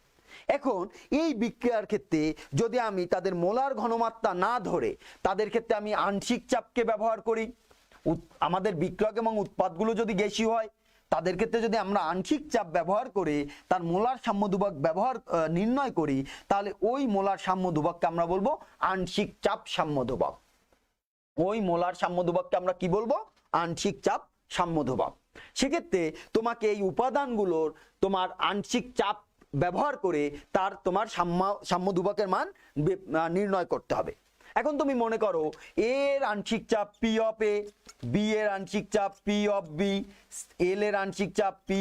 এখন এই বিক্রিয়ার ক্ষেত্রে যদি আমি তাদের মোলার ঘনমাত্রা না ধরে তাদের ক্ষেত্রে আমি আংশিক চাপকে ব্যবহার করি, আমাদের বিক্রিয়ক এবং উৎপাদগুলো যদি গ্যাসীয় হয়, তাদের ক্ষেত্রে যদি আমরা আংশিক চাপ ব্যবহার করে তার মোলার সাম্য ধ্রুবক নির্ণয় করি, তাহলে ওই মোলার সাম্য ধ্রুবককে আমরা বলবো আংশিক চাপ সাম্য ধ্রুবক। ওই মোলার সাম্য ধ্রুবককে আমরা কি বলবো? আংশিক চাপ সাম্য ধ্রুবক। সেক্ষেত্রে তোমাকে এই উপাদানগুলোর তোমার আংশিক চাপ ব্যবহার করে তোমার সাম্য ধ্রুবকের মান নির্ণয় করতে হবে। এখন তুমি মনে করো এর আংশিক চাপ পি অফ এ, বি এর আংশিক চাপ পি অফ বি, এল এর আংশিক চাপ পি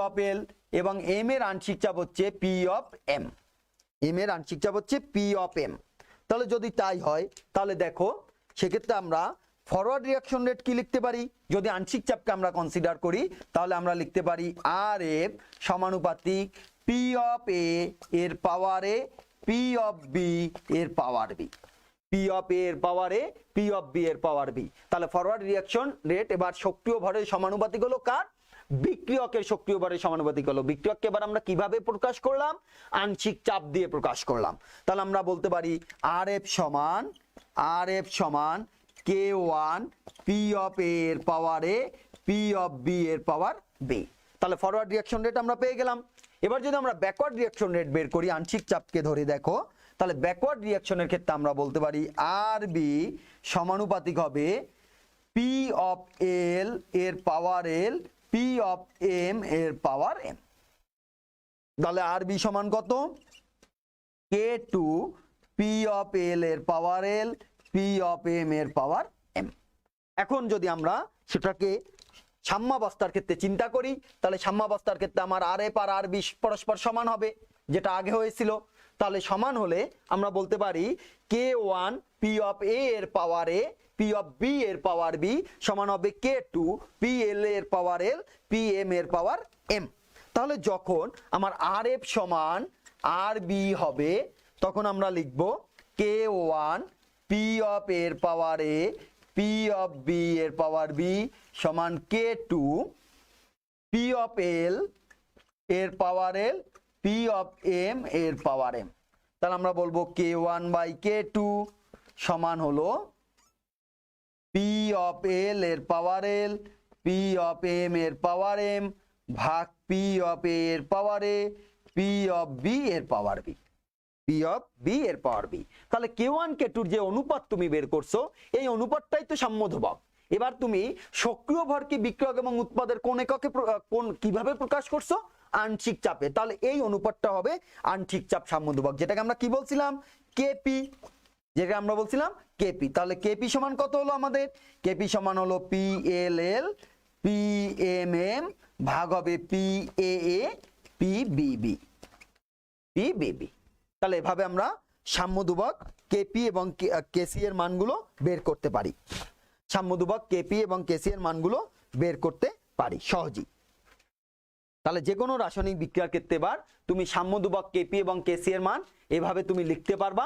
অফ এল এবং এম এর আংশিক চাপ হচ্ছে পি অফ এম, এম এর আংশিক চাপ হচ্ছে পি অফ এম। তাহলে যদি তাই হয়, তাহলে দেখো সেক্ষেত্রে আমরা ফরওয়ার্ড রিঅ্যাকশন রেট কি লিখতে পারি? যদি আংশিক চাপকে আমরা কনসিডার করি তাহলে আমরা লিখতে পারি আর এফ সমানুপাতিক পি অফ এ এর power A P of B এর power B, P of A এর power A P of B এর পাওয়ার বি। তাহলে ফরওয়ার্ড রিঅ্যাকশন রেট এবার সক্রিয় ভরের সমানুপাতিক হলো কার? বিক্রিয়কের সক্রিয় ভরের সমানুপাতিক হলো। বিক্রিয়ককে এবার আমরা কিভাবে প্রকাশ করলাম? আংশিক চাপ দিয়ে প্রকাশ করলাম। তাহলে আমরা বলতে পারি আর এফ সমান কে ওয়ান পি অফ এ এর power A P of B এর পাওয়ার বি। তাহলে ফরওয়ার্ড রিঅ্যাকশন রেট আমরা পেয়ে গেলাম। এবার যদি আমরা ব্যাকওয়ার্ড রিঅ্যাকশন রেট বের করি আংশিক চাপকে ধরে, দেখো তাহলে ব্যাকওয়ার্ড রিঅ্যাকশনের ক্ষেত্রে আমরা বলতে পারি আর বি সমানুপাতিক হবে পি অফ এল এর power L P of M এর পাওয়ার এম। তাহলে আর বি সমান কত? কে টু পি অফ এল এর power L P of M এর পাওয়ার এম। এখন যদি আমরা সেটাকে সাম্যাবস্থার ক্ষেত্রে চিন্তা করি তাহলে সাম্যাবস্থার ক্ষেত্রে আমার আর এফ আর আর বি পরস্পর সমান হবে, যেটা আগে হয়েছিল। তাহলে সমান হলে আমরা বলতে পারি কে ওয়ান পি অফ এ এর power A P of B এর পাওয়ার বি সমান হবে কে টু পি এল এর পাওয়ার এল পি এম এর পাওয়ার এম। তাহলে যখন আমার আর এফ সমান আর বি হবে তখন আমরা লিখব কে ওয়ান পি অফ এর power A P of B এর পাওয়ার বি সমান কে টু পি অফ এল এর power L P of M এর পাওয়ার এম। তাহলে আমরা বলবো কে ওয়ান বাই কে টু সমান হলো পি অফ এল এর power L P of M এর পাওয়ার এম ভাগ পি অফ এ এর power A P of B এর power B, P of B এর পাওয়ার বি। তাহলে কে ওয়ান কে টুর যে অনুপাত তুমি বের করছো এই অনুপাতটাই তো সাম্য ধ্রুবক। এবার তুমি সক্রিয় ভরকে বিক্রিয়ক এবং উৎপাদের কোন এককে কিভাবে প্রকাশ করছো? আংশিক চাপে। তাহলে এই অনুপাতটা হবে আংশিক চাপ সাম্য ধ্রুবক, যেটাকে আমরা কি বলছিলাম? কেপি, যেটা আমরা বলছিলাম কেপি। তাহলে কেপি সমান কত হলো আমাদের? কেপি সমান হলো P L L P M M ভাগ হবে P A A P B B, P B B. তাহলে এভাবে আমরা সাম্য ধ্রুবক কেপি এবং কেসি এর মানগুলো বের করতে পারি। সাম্য ধ্রুবক কেপি এবং কেসি এর মানগুলো বের করতে পারি সহজেই। তাহলে যে কোনো রাসায়নিক বিক্রিয়ার ক্ষেত্রে এবার তুমি সাম্য ধ্রুবক কেপি এবং কেসি এর মান এভাবে তুমি লিখতে পারবা।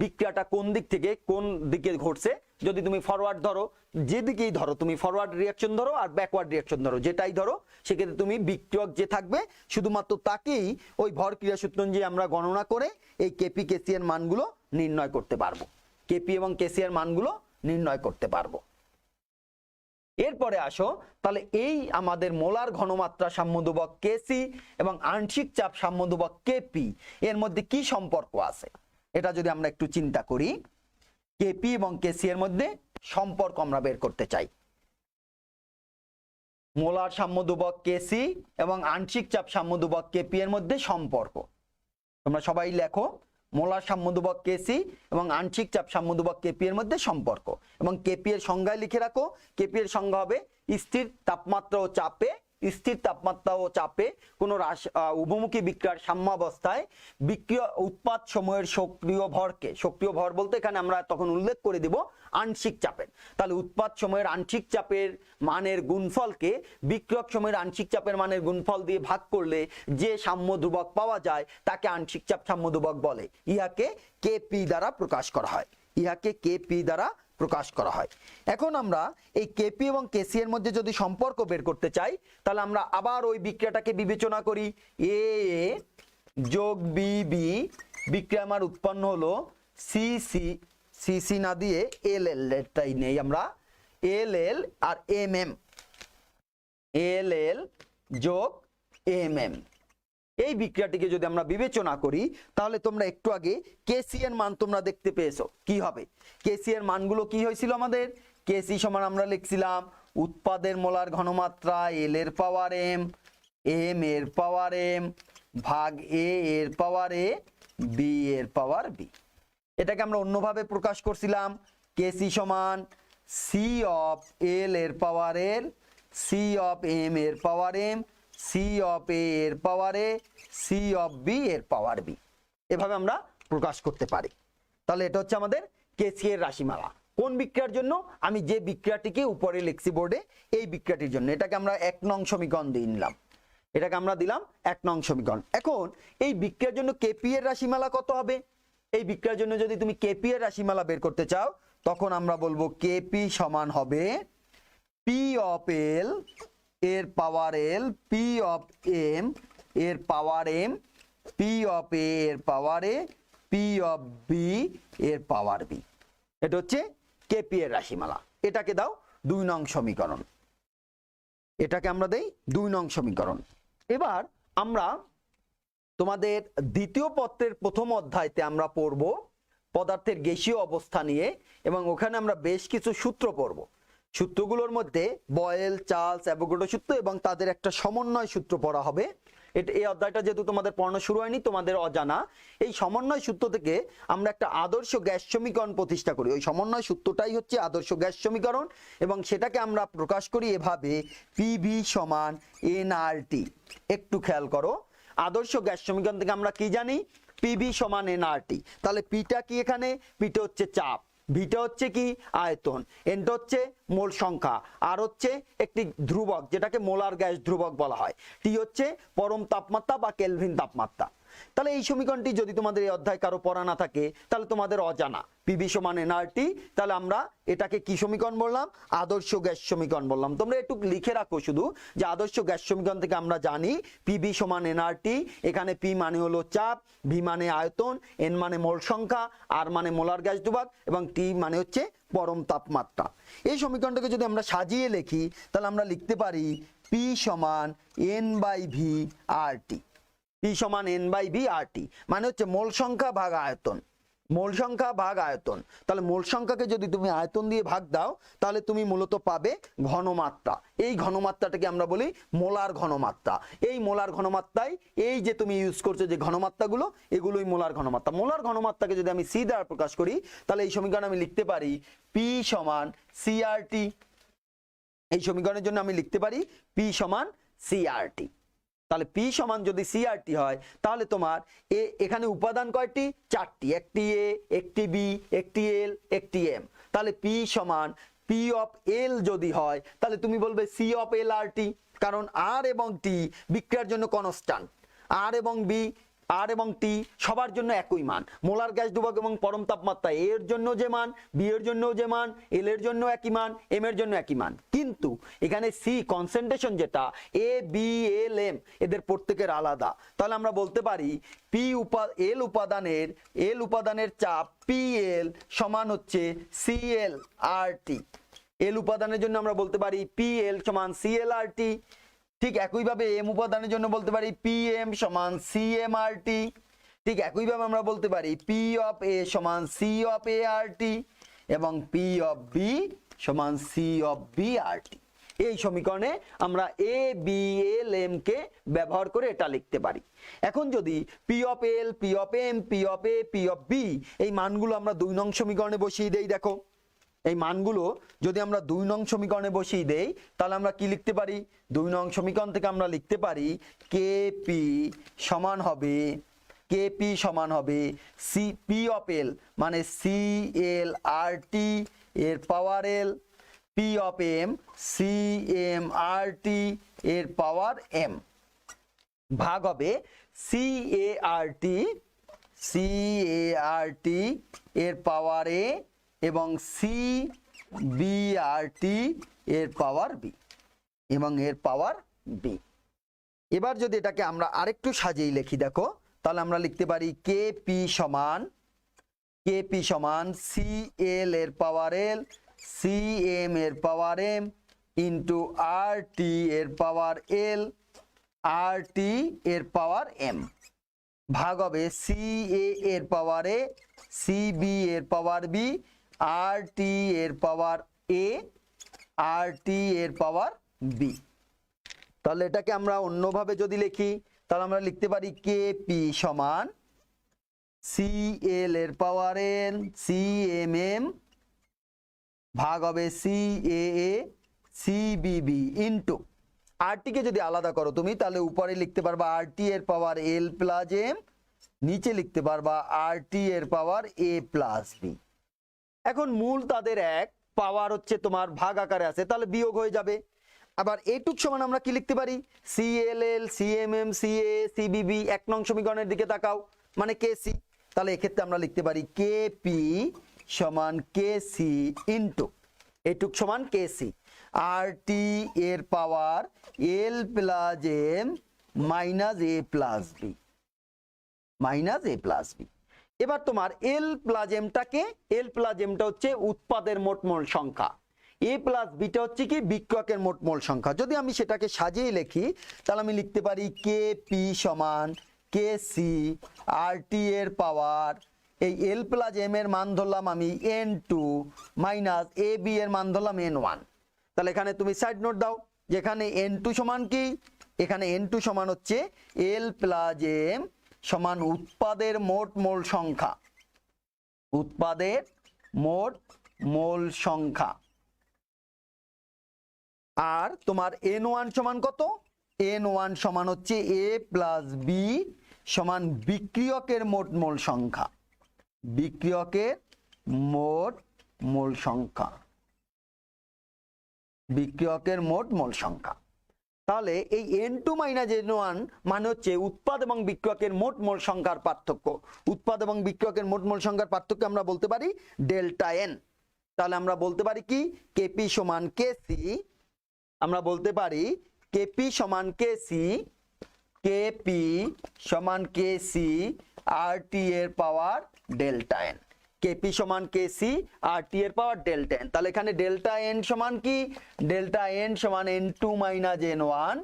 বিক্রিয়াটা কোন দিক থেকে কোন দিকে ঘটছে, যদি তুমি ফরওয়ার্ড ধরো, যেদিকেই ধরো তুমি ফরওয়ার্ড রিঅ্যাকশন ধরো আর ব্যাকওয়ার্ড রিঅ্যাকশন ধরো, যেটাই ধরো সেক্ষেত্রে তুমি বিক্রিয়ক যে থাকবে শুধুমাত্র তাকেই ওই ভর ক্রিয়া সূত্র অনুযায়ী আমরা গণনা করে এই কেপি কেসি এর মানগুলো নির্ণয় করতে পারবো, কেপি এবং কেসি এর মানগুলো নির্ণয় করতে পারবো। এরপরে আসো, তাহলে এই আমাদের মোলার ঘনমাত্রা সাম্য ধ্রুবক কেসি এবং আংশিক চাপ সাম্য ধ্রুবক কেপি এর মধ্যে কি সম্পর্ক আছে এটা যদি আমরা একটু চিন্তা করি। কেপি এবং কেসি এর মধ্যে সম্পর্ক আমরা বের করতে চাই। মোলার সাম্য ধ্রুবক কেসি এবং আংশিক চাপ সাম্য ধ্রুবক কেপি এর মধ্যে সম্পর্ক তোমরা সবাই লেখো। মোলার সাম্য ধ্রুবক কেসি এবং আংশিক চাপ সাম্য ধ্রুবক কেপি এর মধ্যে সম্পর্ক, এবং কেপি এর সংজ্ঞায় লিখে রাখো। কেপি এর সংজ্ঞা হবে স্থির তাপমাত্রা ও চাপে, স্থির তাপমাত্রা ও চাপে কোন উভমুখী বিক্রিয়ার সাম্যাবস্থায় বিক্রিয়া উৎপাদ সময়ের সক্রিয় ভরকে, সক্রিয় ভর বলতে এখানে আমরা তখন উল্লেখ করে দেব আংশিক চাপের। তাহলে উৎপাদ সময়ের আংশিক চাপের মানের গুণফলকে বিক্রিয়ক সময়ের আংশিক চাপের মানের গুণফল দিয়ে ভাগ করলে যে সাম্য ধ্রুবক পাওয়া যায় তাকে আংশিক চাপ সাম্য ধ্রুবক বলে। ইহাকে কেপি দ্বারা প্রকাশ করা হয়, ইহাকে কেপি দ্বারা প্রকাশ করা হয়। এখন আমরা এই কেপি এবং কেসি এর মধ্যে যদি সম্পর্ক বের করতে চাই তাহলে আমরা আবার ওই বিক্রিয়াটাকে বিবেচনা করি। এ যোগ বি বি বিক্রিয়া আমার উৎপন্ন হলো সি সি, সি সি না দিয়ে এল এল এটাই নেই আমরা, এল এল আর এম এম, এল এল যোগ এম এম। এই বিক্রিয়াটিকে যদি আমরা বিবেচনা করি তাহলে তোমরা একটু আগে কেসি এর মান তোমরা দেখতে পেয়েছো কি হবে। কেসি এর মানগুলো কি হয়েছিল আমাদের? কেসি সমান আমরা লিখছিলাম উৎপাদের মোলার ঘনমাত্রা এল এর পাওয়ার এম, এম এর পাওয়ার এম ভাগ এ এর পাওয়ার এ বি এর পাওয়ার বি। এটাকে আমরা অন্যভাবে প্রকাশ করছিলাম কেসি সমান সি অফ এল এর power L C of M এর power M C of A এর power A C of B এর পাওয়ার বি। এভাবে আমরা প্রকাশ করতে পারি। তাহলে এটা হচ্ছে আমাদের কেসি এর রাশিমালা। কোন বিক্রিয়ার জন্য? আমি যে বিক্রিয়াটিকে উপরে লিখছি বোর্ডে এই বিক্রিয়াটির জন্য। এটাকে আমরা 1 নং সমীকরণ দিয়ে নিলাম, এটাকে আমরা দিলাম 1 নং সমীকরণ। এখন এই বিক্রিয়ার জন্য কেপি এর রাশিমালা কত হবে? এই বিক্রিয়ার জন্য যদি তুমি কেপি এর রাশিমালা বের করতে চাও তখন আমরা বলবো কেপি সমান হবে পি অফ এল এর power L, P of M এর power M, P of A এর power A, P of B এর পাওয়ার বি। এটা হচ্ছে কেপি এর রাশিমালা। এটাকে দাও 2 নং সমীকরণ, এটাকে আমরা দেই 2 নং সমীকরণ। এবার আমরা তোমাদের দ্বিতীয় পত্রের প্রথম অধ্যায়তে আমরা পড়ব পদার্থের গ্যাসীয় অবস্থা নিয়ে, এবং ওখানে আমরা বেশ কিছু সূত্র পড়ব। সূত্রগুলোর মধ্যে বয়েল, চার্লস, অ্যাভোগাড্রো সূত্র এবং তাদের একটা সমন্বয় সূত্র পড়া হবে। এই অধ্যায়টা যেহেতু তোমাদের পড়ানো শুরু হয়নি, তোমাদের অজানা, এই সমন্বয় সূত্র থেকে আমরা একটা আদর্শ গ্যাস সমীকরণ প্রতিষ্ঠা করি। ওই সমন্বয় সূত্রটাই হচ্ছে আদর্শ গ্যাস সমীকরণ, এবং সেটাকে আমরা প্রকাশ করি এভাবে পিভি সমান এনআরটি। একটু খেয়াল করো, আদর্শ গ্যাস সমীকরণ থেকে আমরা কি জানি? পিভি সমান এনআরটি। তাহলে পিটা কি? এখানে পিটা হচ্ছে চাপ, ভিটা হচ্ছে কি? আয়তন, এনটা হচ্ছে মোল সংখ্যা, আর হচ্ছে একটি ধ্রুবক যেটাকে মোলার গ্যাস ধ্রুবক বলা হয়, টি হচ্ছে পরম তাপমাত্রা বা কেলভিন তাপমাত্রা। তাহলে এই সমীকরণটি যদি তোমাদের এই অধ্যায় কারো পড়া না থাকে তাহলে তোমাদের অজানা, পিভি সমান এনআরটি। তাহলে আমরা এটাকে কি সমীকরণ বললাম? আদর্শ গ্যাস সমীকরণ বললাম। তোমরা একটু লিখে রাখো শুধু যে আদর্শ গ্যাস সমীকরণ থেকে আমরা জানি পিভি সমান এনআরটি। এখানে পি মানে হলো চাপ, ভি মানে আয়তন, এন মানে মোল সংখ্যা, আর মানে মোলার গ্যাস ধ্রুবক, এবং টি মানে হচ্ছে পরম তাপমাত্রা। এই সমীকরণটাকে যদি আমরা সাজিয়ে লিখি তাহলে আমরা লিখতে পারি পি সমান N by V R T. P সমান N by V R T মানে হচ্ছে মোল সংখ্যা ভাগ আয়তন, মোল সংখ্যা ভাগ আয়তন। তাহলে মোল সংখ্যাকে যদি তুমি আয়তন দিয়ে ভাগ দাও তাহলে তুমি মূলত পাবে ঘনমাত্রা। এই ঘনমাত্রাটাকে আমরা বলি মোলার ঘনমাত্রা। এই মোলার ঘনমাত্রায় এই যে তুমি ইউজ করছো যে ঘনমাত্রাগুলো, এগুলোই মোলার ঘনমাত্রা। মোলার ঘনমাত্রাকে যদি আমি সি দ্বারা প্রকাশ করি তাহলে এই সমীকরণ আমি লিখতে পারি পি সমান সিআরটি। এই সমীকরণের জন্য আমি লিখতে পারি পি সমান সিআরটি। তাহলে পি সমান যদি সিআরটি হয় তাহলে তোমার এখানে উপাদান কয়টি? 4টি, একটি এ, একটি বি, একটি এল, একটি এম। তাহলে পি সমান পি অফ এল যদি হয় তাহলে তুমি বলবে সি অফ এল আর টি, কারণ আর এবং টি বিক্রিয়ার জন্য কনস্ট্যান্ট। আর এবং টি সবার জন্য একই মান, মোলার গ্যাস ধ্রুবক এবং পরম তাপমাত্রা এর জন্য যে মান, বি এর জন্য যে মান, এল এর জন্য একই মান, এম এর জন্য একই মান। কিন্তু এখানে সি কনসেন্ট্রেশন যেটা, এ, বি, এল, এম এদের প্রত্যেকের আলাদা। তাহলে আমরা বলতে পারি এল উপাদানের চাপ পি এল সমান হচ্ছে সি এল আর টি। এল উপাদানের জন্য আমরা বলতে পারি পি এল সমান সি এল আর টি। ঠিক একইভাবে এম উপাদানের জন্য বলতে পারি পি এম সমান সি এম আর টি। ঠিক একইভাবে আমরা বলতে পারি পি অফ এ সমান সি অফ এ আর টি, এবং পি অফ বি সমান সি অফ বি আর টি। এই সমীকরণে আমরা এ, বি, এল, এম কে ব্যবহার করে এটা লিখতে পারি। এখন যদি P of L, P of M, P of A, P of B এই মানগুলো আমরা 2 নং সমীকরণে বসিয়ে দেই, দেখো এই মানগুলো যদি আমরা 2 নং সমীকরণে বসিয়ে দেই তাহলে আমরা কি লিখতে পারি? 2 নং সমীকরণ থেকে আমরা লিখতে পারি কেপি সমান হবে সি পি অফ এল মানে সি এল আর টি এর power L, P of M C M R T এর পাওয়ার এম, ভাগ হবে সি এ আর টি এর পাওয়ার এ এবং সি বি আর টি এর পাওয়ার বি এবং এর পাওয়ার বি। এবার যদি এটাকে আমরা আরেকটু সাজিয়ে লিখি দেখো তাহলে আমরা লিখতে পারি কেপি সমান সি এল এর পাওয়ার এল, সি এম এর power M into R T এর পাওয়ার এল, আর টি এর পাওয়ার এম, ভাগ হবে সি এর পাওয়ার এ, সি বি এর পাওয়ার বি, আর টি এর পাওয়ার এ, আর টি এর পাওয়ার বি। তাহলে এটাকে আমরা অন্যভাবে যদি লিখি তাহলে আমরা লিখতে পারি কেপি সমান সি এল এর power N, C M M, ভাগ হবে C A C B B into R T কে যদি আলাদা করো তুমি তাহলে উপরে লিখতে পারবা আর টি এর পাওয়ার এল প্লাস এম, নিচে লিখতে পারবা আর টি এর পাওয়ার এ প্লাস বি। এখন মূল তাদের এক, পাওয়ার হচ্ছে তোমার ভাগ আকারে আছে, তাহলে বিয়োগ হয়ে যাবে। আবার এইটুক সমান আমরা কি লিখতে পারি, সিএলএল সিএমএম সিএ সিবিবি 1 নং সমীকরণের দিকে তাকাও, মানে কেসি। তাহলে এক্ষেত্রে আমরা লিখতে পারি কেপি সমান কেসি ইন্টু এইটুক সমান কেসি আর টি এর পাওয়ার এল প্লাস এম মাইনাস এ প্লাস বি, মাইনাস এ প্লাস বি। এবার তোমার এল প্লাস এমটাকে, এল প্লাস এমটা হচ্ছে উৎপাদের মোট মোল সংখ্যা, এ প্লাস বিটা হচ্ছে কি বিক্রিয়কের মোট মোল সংখ্যা। যদি আমি সেটাকে সাজিয়ে লিখি তাহলে আমি লিখতে পারি কে পি সমান কে সি আর টি এর পাওয়ার, এই এল প্লাস এম এর মান ধরলাম আমি n2 মাইনাস এ বি এর মান ধরলাম n1। তাহলে এখানে তুমি সাইড নোট দাও, যেখানে n2 সমান কি, এখানে n2 সমান হচ্ছে এল প্লাস এম সমান উৎপাদের মোট মোল সংখ্যা, উৎপাদের মোট মোল সংখ্যা। আর তোমার n1 সমান কত, n1 সমান হচ্ছে a প্লাস বি সমান বিক্রিয়কের মোট মোল সংখ্যা, বিক্রিয়কের মোট মোল সংখ্যা, বিক্রিয়কের মোট মোল সংখ্যা। তাহলে এই n2 মাইনাস n1 মানে হচ্ছে উৎপাদ এবং বিক্রিয়কের মোট মোল সংখ্যার পার্থক্য। উৎপাদ এবং বিক্রিয়কের মোট মোল সংখ্যার পার্থক্য আমরা বলতে পারি ডেল্টা এন। তাহলে আমরা বলতে পারি কি কেপি সমান কেসি, আমরা বলতে পারি কেপি সমান কেসি, কেপি সমান কেসি আর টি এর পাওয়ার ডেল্টা এন, কেপি সমান কেসি আর টি এর পাওয়ার ডেল্টা এন। তাহলে এখানে ডেল্টা এন সমান কি, ডেল্টা এন সমান n2 মাইনাস n1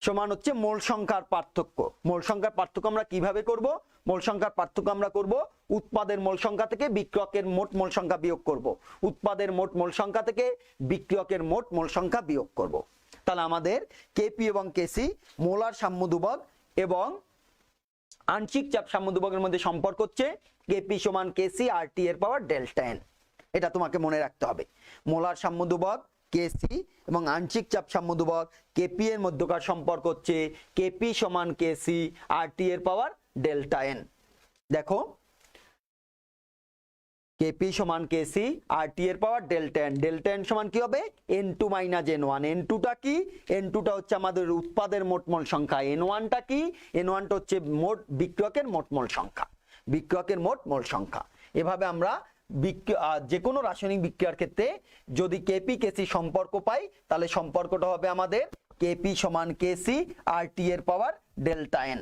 সমান হচ্ছে মোল সংখ্যার পার্থক্য। মোল সংখ্যার পার্থক্য আমরা কিভাবে করব, মোল সংখ্যার পার্থক্য আমরা করব উৎপাদের মোল সংখ্যা থেকে বিক্রিয়কের মোট মোল সংখ্যা বিয়োগ করব, উৎপাদের মোট মোল সংখ্যা থেকে বিক্রিয়কের মোট মোল সংখ্যা বিয়োগ করব। তাহলে আমাদের কেপি এবং কেসি মোলার সাম্য ধ্রুবক এবং আংশিক চাপ সাম্য ধ্রুবকের মধ্যে সম্পর্ক হচ্ছে কেপি সমান কেসি আর টি এর পাওয়ার ডেল্টা এন। এটা তোমাকে মনে রাখতে হবে। মোলার সাম্য ধ্রুবক কেসি এবং আংশিক চাপ সাম্য ধ্রুবক কেপি এর মধ্যকার সম্পর্ক হচ্ছে কেপি সমান কেসি আর টি এর পাওয়ার ডেল্টা এন। দেখো কেপি সমান কেসি আর টি এর power delta N, delta N সমান কি হবে n2 মাইনাস n1। n2টা কি, n2টা হচ্ছে আমাদের উৎপাদের মোট মোল সংখ্যা, n1টা কি, n1টা হচ্ছে মোট বিক্রিয়কের মোট মোল সংখ্যা, বিক্রিয়কের মোট মোল সংখ্যা। এভাবে আমরা যে কোনো রাসায়নিক বিক্রিয়ার ক্ষেত্রে যদি কেপি কেসি সম্পর্ক পাই তাহলে সম্পর্কটা হবে আমাদের কেপি সমান কেসি আর টি এর পাওয়ার ডেল্টা এন,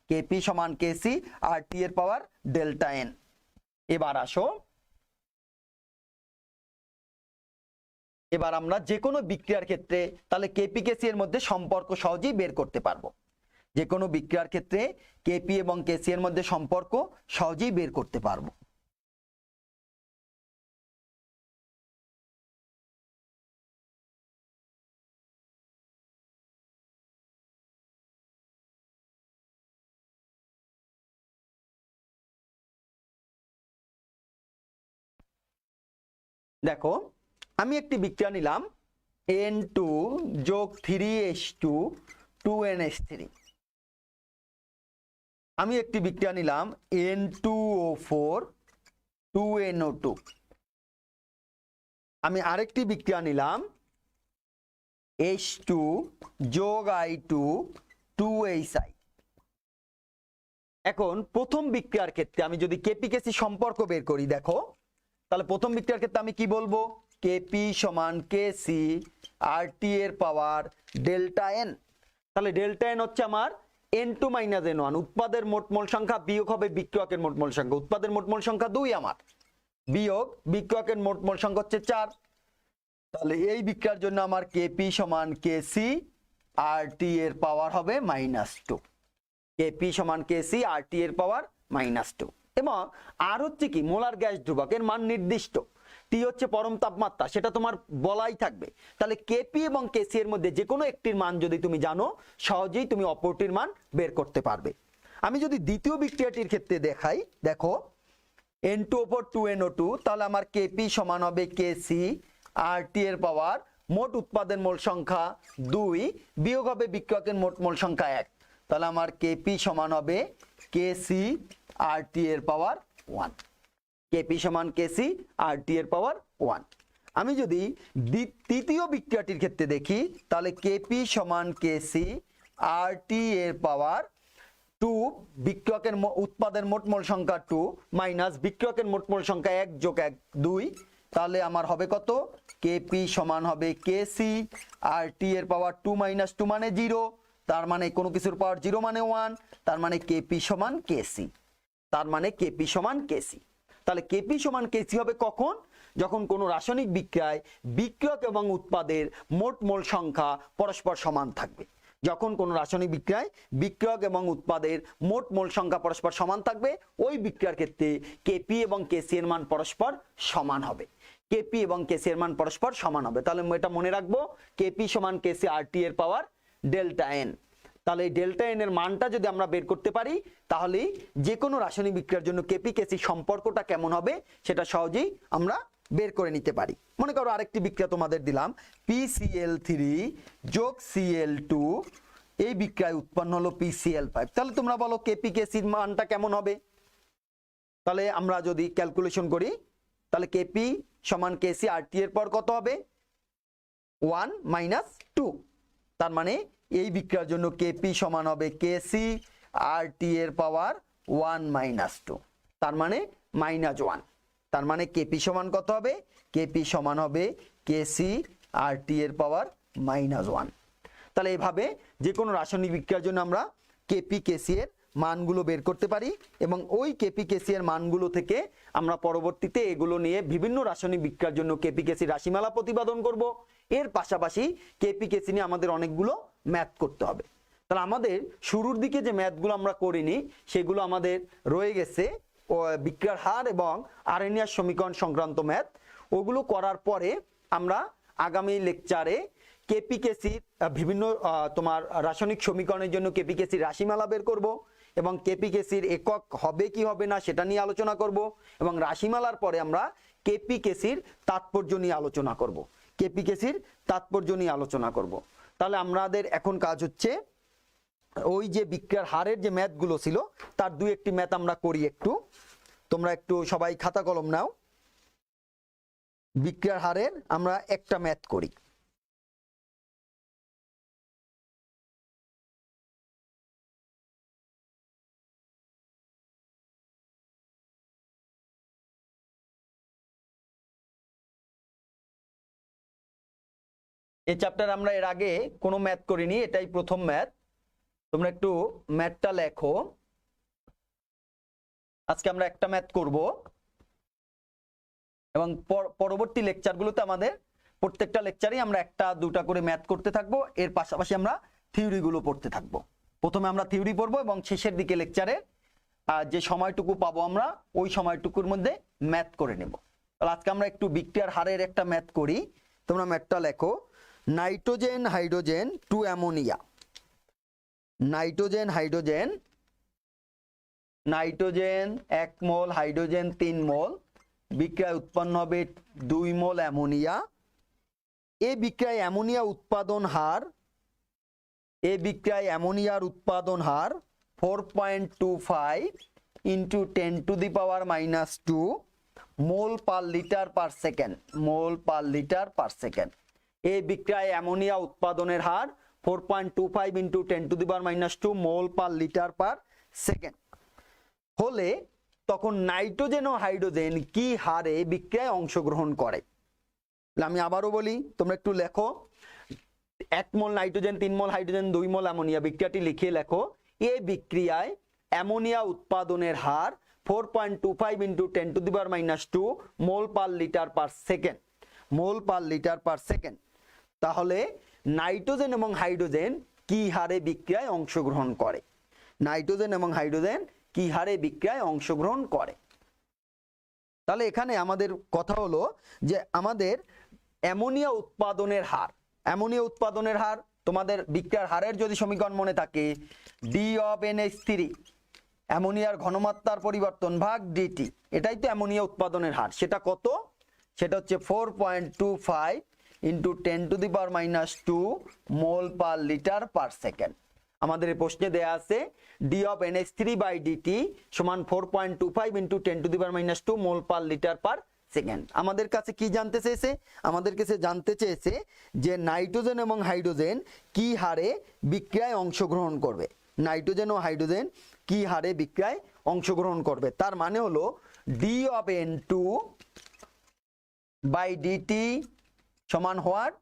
কেপি সমান কেসি আর টি এর পাওয়ার ডেল্টা এন। এবার আসো, এবার আমরা যে কোনো বিক্রিয়ার ক্ষেত্রে তাহলে কেপি কেসি এর মধ্যে সম্পর্ক সহজেই বের করতে পারবো। যে কোনো বিক্রিয়ার ক্ষেত্রে কেপি এবং কেসি এর মধ্যে সম্পর্ক সহজেই বের করতে পারবো। দেখো আমি একটি বিক্রিয়া নিলাম n2 যোগ 3h2 2nh3, আমি একটি বিক্রিয়া নিলাম n2O4 2NO2, আমি আরেকটি বিক্রিয়া নিলাম H2 যোগ I2 2HI। এখন প্রথম বিক্রিয়ার ক্ষেত্রে আমি যদি কেপি কেসি সম্পর্ক বের করি, দেখো তাহলে প্রথম বিক্রিয়ার ক্ষেত্রে আমি কি বলবো, কেপি সমান কেসি আর টি এর পাওয়ার ডেল্টা এন। তাহলে ডেল্টা এন হচ্ছে আমার n2 মাইনাস n1, উৎপাদের মোট মোল সংখ্যা বিয়োগ হবে বিক্রিয়কের মোট মোল সংখ্যা, উৎপাদের মোট মোল সংখ্যা 2 আমার, বিয়োগ বিক্রিয়কের মোট মোল সংখ্যা হচ্ছে 4। তাহলে এই বিক্রিয়ার জন্য আমার কেপি সমান কেসি আর টি এর পাওয়ার হবে -2, কেপি সমান কেসি আর টি এর পাওয়ার -2। এবং আর হচ্ছে কি মোলার গ্যাস ধ্রুবক, এর মান নির্দিষ্ট, টি হচ্ছে পরম তাপমাত্রা, সেটা তোমার বলাই থাকবে। তাহলে কেপি এবং কেসি এর মধ্যে যে কোনো একটির মান যদি তুমি জানো সহজেই তুমি অপরটির মান বের করতে পারবে। আমি যদি দ্বিতীয় বিক্রিয়াটির ক্ষেত্রে দেখাই, দেখো n2O4 2NO2, তাহলে আমার কেপি সমান হবে কেসি আর টি এর পাওয়ার মোট উৎপাদন মোল সংখ্যা 2 বিয়োগ হবে বিক্রিয়কের মোট মোল সংখ্যা 1, তাহলে আমার কেপি সমান হবে কেসি আর টি এর পাওয়ার 1, কেপি সমান কেসি আর টি এর পাওয়ার 1। আমি যদি তৃতীয় বিক্রিয়াটির ক্ষেত্রে দেখি তাহলে কেপি সমান কেসি আর টি এর পাওয়ার 2, বিক্রিয়কের উৎপাদের মোট মোল সংখ্যা 2 মাইনাস বিক্রিয়কের মোট মোল সংখ্যা 1 যোগ 1 2, তাহলে আমার হবে কত? কেপি সমান হবে কেসি আর টি এর পাওয়ার 2 মাইনাস 2 মানে 0, তার মানে কোনো কিছুর পাওয়ার 0 মানে 1, তার মানে কেপি সমান কেসি, তার মানে কেপি সমান কেসি। তাহলে কেপি সমান কেসি হবে কখন? যখন কোনো রাসায়নিক বিক্রিয়ায় বিক্রিয়ক এবং উৎপাদের মোট মোল সংখ্যা পরস্পর সমান থাকবে। যখন কোনো রাসায়নিক বিক্রিয়ায় বিক্রিয়ক এবং উৎপাদের মোট মোল সংখ্যা পরস্পর সমান থাকবে, ওই বিক্রিয়ার ক্ষেত্রে কেপি এবং কেসি এর মান পরস্পর সমান হবে। কেপি এবং কেসি এর মান পরস্পর সমান হবে। তাহলে এটা মনে রাখবো, কেপি সমান কেসি আর টি এর পাওয়ার ডেল্টা এন। তাহলে এই ডেল্টা এন এর মানটা যদি আমরা বের করতে পারি, তাহলে যে কোনো রাসায়নিক বিক্রিয়ার জন্য কেপি কেসি সম্পর্কটা কেমন হবে সেটা সহজেই আমরা বের করে নিতে পারি। মনে করো আরেকটি বিক্রিয়া তোমাদের দিলাম, PCl3 যোগ Cl2, এই বিক্রিয়ায় উৎপন্ন হলো PCl5। তাহলে তোমরা বলো কেপি কেসির মানটা কেমন হবে? তাহলে আমরা যদি ক্যালকুলেশন করি, তাহলে কেপি সমান কেসি আর টি এর পর কত হবে? 1 মাইনাস 2। তার মানে এই বিক্রিয়ার জন্য কেপি সমান হবে কেসি আর টি এর পাওয়ার 1 মাইনাস 2, তার মানে -1। তার মানে কেপি সমান কত হবে? কেপি সমান হবে কেসি আর টি এর পাওয়ার -1। তাহলে এইভাবে যে কোনো রাসায়নিক বিক্রিয়ার জন্য আমরা কেপি কেসি এর মানগুলো বের করতে পারি, এবং ওই কেপি কেসি এর মানগুলো থেকে আমরা পরবর্তীতে এগুলো নিয়ে বিভিন্ন রাসায়নিক বিক্রিয়ার জন্য কেপি কেসি রাশিমালা প্রতিপাদন করব। এর পাশাপাশি কেপি কেসি নিয়ে আমাদের অনেকগুলো ম্যাথ করতে হবে। তাহলে আমাদের শুরুর দিকে যে ম্যাথগুলো আমরা করিনি সেগুলো আমাদের রয়ে গেছে, বিক্রিয়ার হার এবং আরএনএর সমীকরণ সংক্রান্ত ম্যাথ। ওগুলো করার পরে আমরা আগামী লেকচারে কেপি কেসির বিভিন্ন তোমার রাসায়নিক সমীকরণের জন্য কেপি কেসির রাশিমালা বের করব, এবং কেপি কেসির একক হবে কি হবে না সেটা নিয়ে আলোচনা করব, এবং রাশিমালার পরে আমরা কেপি কেসির তাৎপর্য নিয়ে আলোচনা করব, কেপি কেসির তাৎপর্য নিয়ে আলোচনা করব। তাহলে আমাদের এখন কাজ হচ্ছে ওই যে বিক্রিয়ার হারের যে ম্যাথগুলো ছিল তার দুই একটি ম্যাথ আমরা করি। একটু তোমরা একটু সবাই খাতা কলম নাও। বিক্রিয়ার হারের আমরা একটা ম্যাথ করি। এই চ্যাপ্টার আমরা এর আগে কোনো ম্যাথ করিনি, এটাই প্রথম ম্যাথ। তোমরা একটু ম্যাথটা লেখো। আজকে আমরা একটা ম্যাথ করব, এবং পরবর্তী লেকচারগুলোতে আমাদের প্রত্যেকটা লেকচারেই আমরা একটা দুটা করে ম্যাথ করতে থাকবো। এর পাশাপাশি আমরা থিওরিগুলো পড়তে থাকবো। প্রথমে আমরা থিওরি পড়বো এবং শেষের দিকে লেকচারে যে সময়টুকু পাবো আমরা ওই সময়টুকুর মধ্যে ম্যাথ করে নেব। তাহলে আজকে আমরা একটু বিক্রিয়ার হারের একটা ম্যাথ করি। তোমরা ম্যাথটা লেখো। Nitrogen hydrogen to ammonia, nitrogen hydrogen, nitrogen 1 mole, hydrogen 3 mole, বিক্রিয়ায় উৎপন্ন হবে 2 মোল অ্যামোনিয়া। এই বিক্রিয়ায় অ্যামোনিয়া উৎপাদন হার, এই বিক্রিয়ায় অ্যামোনিয়ার উৎপাদন হার 4.25 into 10 to the power -2 mole per litre per second, mole per litre per second. এই বিক্রিয়ায় অ্যামোনিয়া উৎপাদনের হার 4.25 into 10 to the power -2 mole per litre per second হলে তখন নাইট্রোজেন ও হাইড্রোজেন কি হারে বিক্রিয়ায় অংশগ্রহণ করে। আমি আবারও বলি, তোমরা একটু লেখো। 1 mole nitrogen, 3 mole hydrogen, 2 mole ammonia, বিক্রিয়াটি লিখিয়ে লেখো। এই বিক্রিয়ায় অ্যামোনিয়া উৎপাদনের হার 4.25 into 10 to the power -2 mole per litre per second, mole per litre per second. তাহলে নাইট্রোজেন এবং হাইড্রোজেন কি হারে বিক্রিয়ায় অংশগ্রহণ করে, নাইট্রোজেন এবং হাইড্রোজেন কি হারে বিক্রিয়ায় অংশগ্রহণ করে। তাহলে এখানে আমাদের কথা হলো যে আমাদের অ্যামোনিয়া উৎপাদনের হার, অ্যামোনিয়া উৎপাদনের হার তোমাদের বিক্রিয়ার হারের যদি সমীকরণ মনে থাকে D of NH3, অ্যামোনিয়ার ঘনমাত্রার পরিবর্তন ভাগ DT, এটাই তো অ্যামোনিয়া উৎপাদনের হার। সেটা কত? সেটা হচ্ছে 4.25 into 10 to the power -2 mole per litre per second. আমাদের এই প্রশ্নে দেয়া আছে d of NH3/dt সমান 4.25 × 10⁻², মোল পার লিটার পার সেকেন্ড। আমাদের কাছে কি জানতে চেয়েছে? আমাদের কাছে জানতে চেয়েছে যে নাইট্রোজেন এবং হাইড্রোজেন কি হারে বিক্রিয়ায় অংশগ্রহণ করবে। নাইট্রোজেন ও হাইড্রোজেন কি হারে বিক্রিয়ায় অংশগ্রহণ করবে, তার মানে হলো d of N2/dt সমান হোয়াট?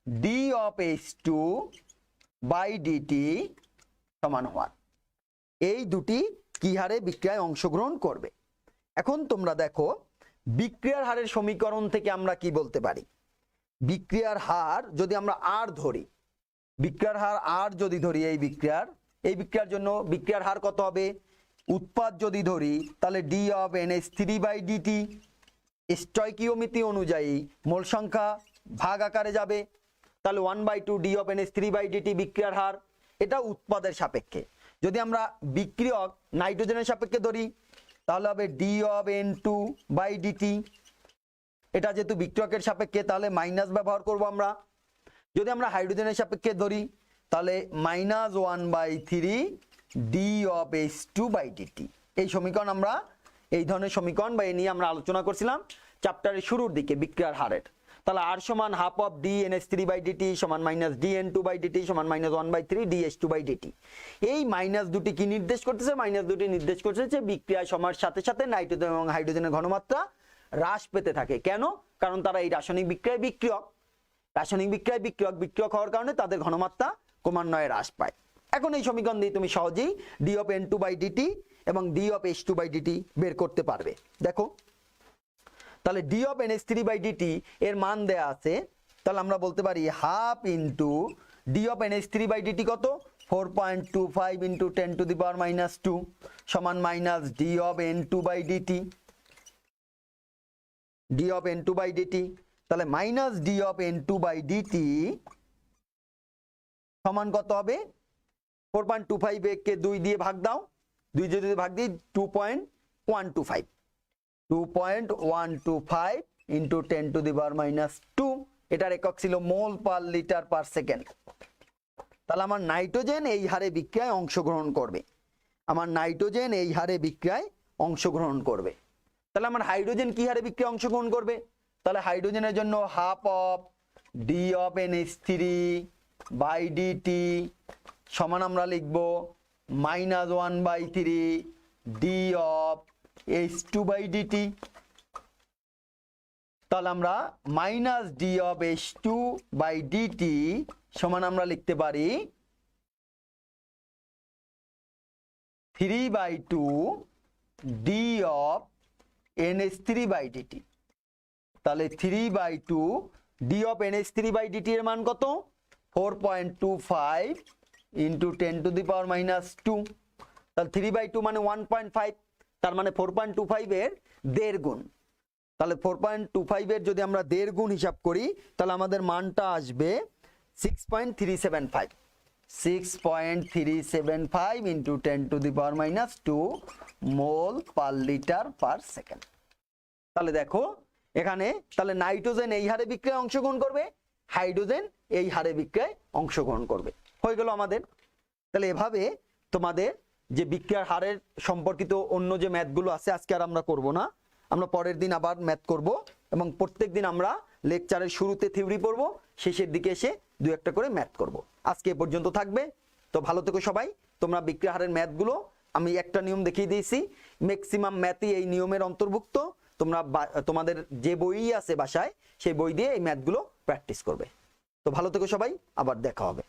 d of H2/dt সমান হোয়াট? এই দুটি কি হারে বিক্রিয়ায় অংশগ্রহণ করবে। এখন তোমরা দেখো বিক্রিয়ার হারের সমীকরণ থেকে আমরা কি বলতে পারি? বিক্রিয়ার হার যদি আমরা আর ধরি, বিক্রিয়ার হার আর যদি ধরি, এই বিক্রিয়ার জন্য বিক্রিয়ার হার কত হবে? উৎপাদ যদি ধরি তাহলে d of NH3/dt স্টয়কিওমিতি অনুযায়ী মোল সংখ্যা ভাগ আকারে যাবে, তাহলে 1/2 d of NH3/dt বিক্রিয়ার হার। এটা উৎপাদের সাপেক্ষে। যদি আমরা বিক্রিয়ক নাইট্রোজেনের সাপেক্ষে ধরি তাহলে হবে d of N2/dt। এটা যেহেতু বিক্রিয়কের সাপেক্ষে তাহলে মাইনাস ব্যবহার করব আমরা। যদি আমরা হাইড্রোজেনের সাপেক্ষে ধরি তাহলে -1/3 d of H2/dt। এই সমীকরণ আমরা এই ধরনের সমীকরণ বা এ নিয়ে আমরা আলোচনা করছিলাম চ্যাপ্টারের শুরুর দিকে বিক্রিয়ার হারের। তাহলে r সমান হাফ অফ d NH3/dt সমান -d N2/dt সমান -1/3 d H2/dt। এই মাইনাস দুটি কি নির্দেশ করতেছে? মাইনাস দুটি নির্দেশ করতেছে যে বিক্রিয়া সময়ের সাথে সাথে নাইট্রোজেন এবং হাইড্রোজেনের ঘনমাত্রা হ্রাস পেতে থাকে। কেন? কারণ তারা এই রাসায়নিক বিক্রিয়ায় বিক্রিয়ক। রাসায়নিক বিক্রিয়ায় বিক্রিয়ক হওয়ার কারণে তাদের ঘনমাত্রা ক্রমান্বয়ে হ্রাস পায়। এখন এই সমীকরণ দিয়ে তুমি সহজেই d of N2/dt এবং d of H2/dt বের করতে পারবে। দেখো তাহলে d of NH3/dt এর মান দেয়া আছে, তাহলে আমরা বলতে পারি half into d of NH3/dt কত? 4.25 × 10⁻² সমান minus d of N2/dt। d of N2/dt তাহলে মাইনাস d of N2/dt সমান কত হবে? 4.25 কে 2 দিয়ে ভাগ দাও, 2 যদি ভাগ দিই 2.125 × 10⁻²। এটার একক ছিল মোল পার লিটার পার সেকেন্ড। তাহলে আমার নাইট্রোজেন এই হারে বিক্রিয়ায় অংশগ্রহণ করবে। আমার নাইট্রোজেন এই হারে বিক্রিয়ায় অংশগ্রহণ করবে। তাহলে আমার হাইড্রোজেন কি হারে বিক্রিয়ায় অংশগ্রহণ করবে? তাহলে হাইড্রোজেনের জন্য half of d of NH3/dt সমান আমরা লিখব -1/3 d of H2/dt। তাহলে আমরা -d of H2/dt সমান আমরা লিখতে পারি 3/2 d of NH3/dt। তাহলে 3/2 d of NH3/dt এর মান কত? 4.25 × 10⁻²। তাহলে 3/2 মানে 1.5, তার মানে 4.25 এর 1.5 গুণ। তাহলে 4.25 এর যদি আমরা 1.5 গুণ হিসাব করি তাহলে আমাদের মানটা আসবে 6.375 × 10⁻² মোল পার লিটার পার সেকেন্ড। তাহলে দেখো এখানে তাহলে নাইট্রোজেন এই হারে বিক্রিয়ায় অংশগ্রহণ করবে, হাইড্রোজেন এই হারে বিক্রিয়ায় অংশগ্রহণ করবে। হয়ে গেল আমাদের। তাহলে এভাবে তোমাদের যে বিক্রিয়ার হারের সম্পর্কিত অন্য যে ম্যাথগুলো আছে আজকে আর আমরা করব না, আমরা পরের দিন আবার ম্যাথ করব এবং প্রত্যেক দিন আমরা লেকচারের শুরুতে থিওরি পড়ব, শেষের দিকে এসে দু একটা করে ম্যাথ করব। আজকে এ পর্যন্ত থাকবে। তো ভালো থেকো সবাই। তোমরা বিক্রিয়া হারের ম্যাথগুলো আমি একটা নিয়ম দেখিয়ে দিয়েছি, ম্যাক্সিমাম ম্যাথই এই নিয়মের অন্তর্ভুক্ত। তোমরা তোমাদের যে বই আছে বাসায় সেই বই দিয়ে এই ম্যাথগুলো প্র্যাকটিস করবে। তো ভালো থেকো সবাই, আবার দেখা হবে।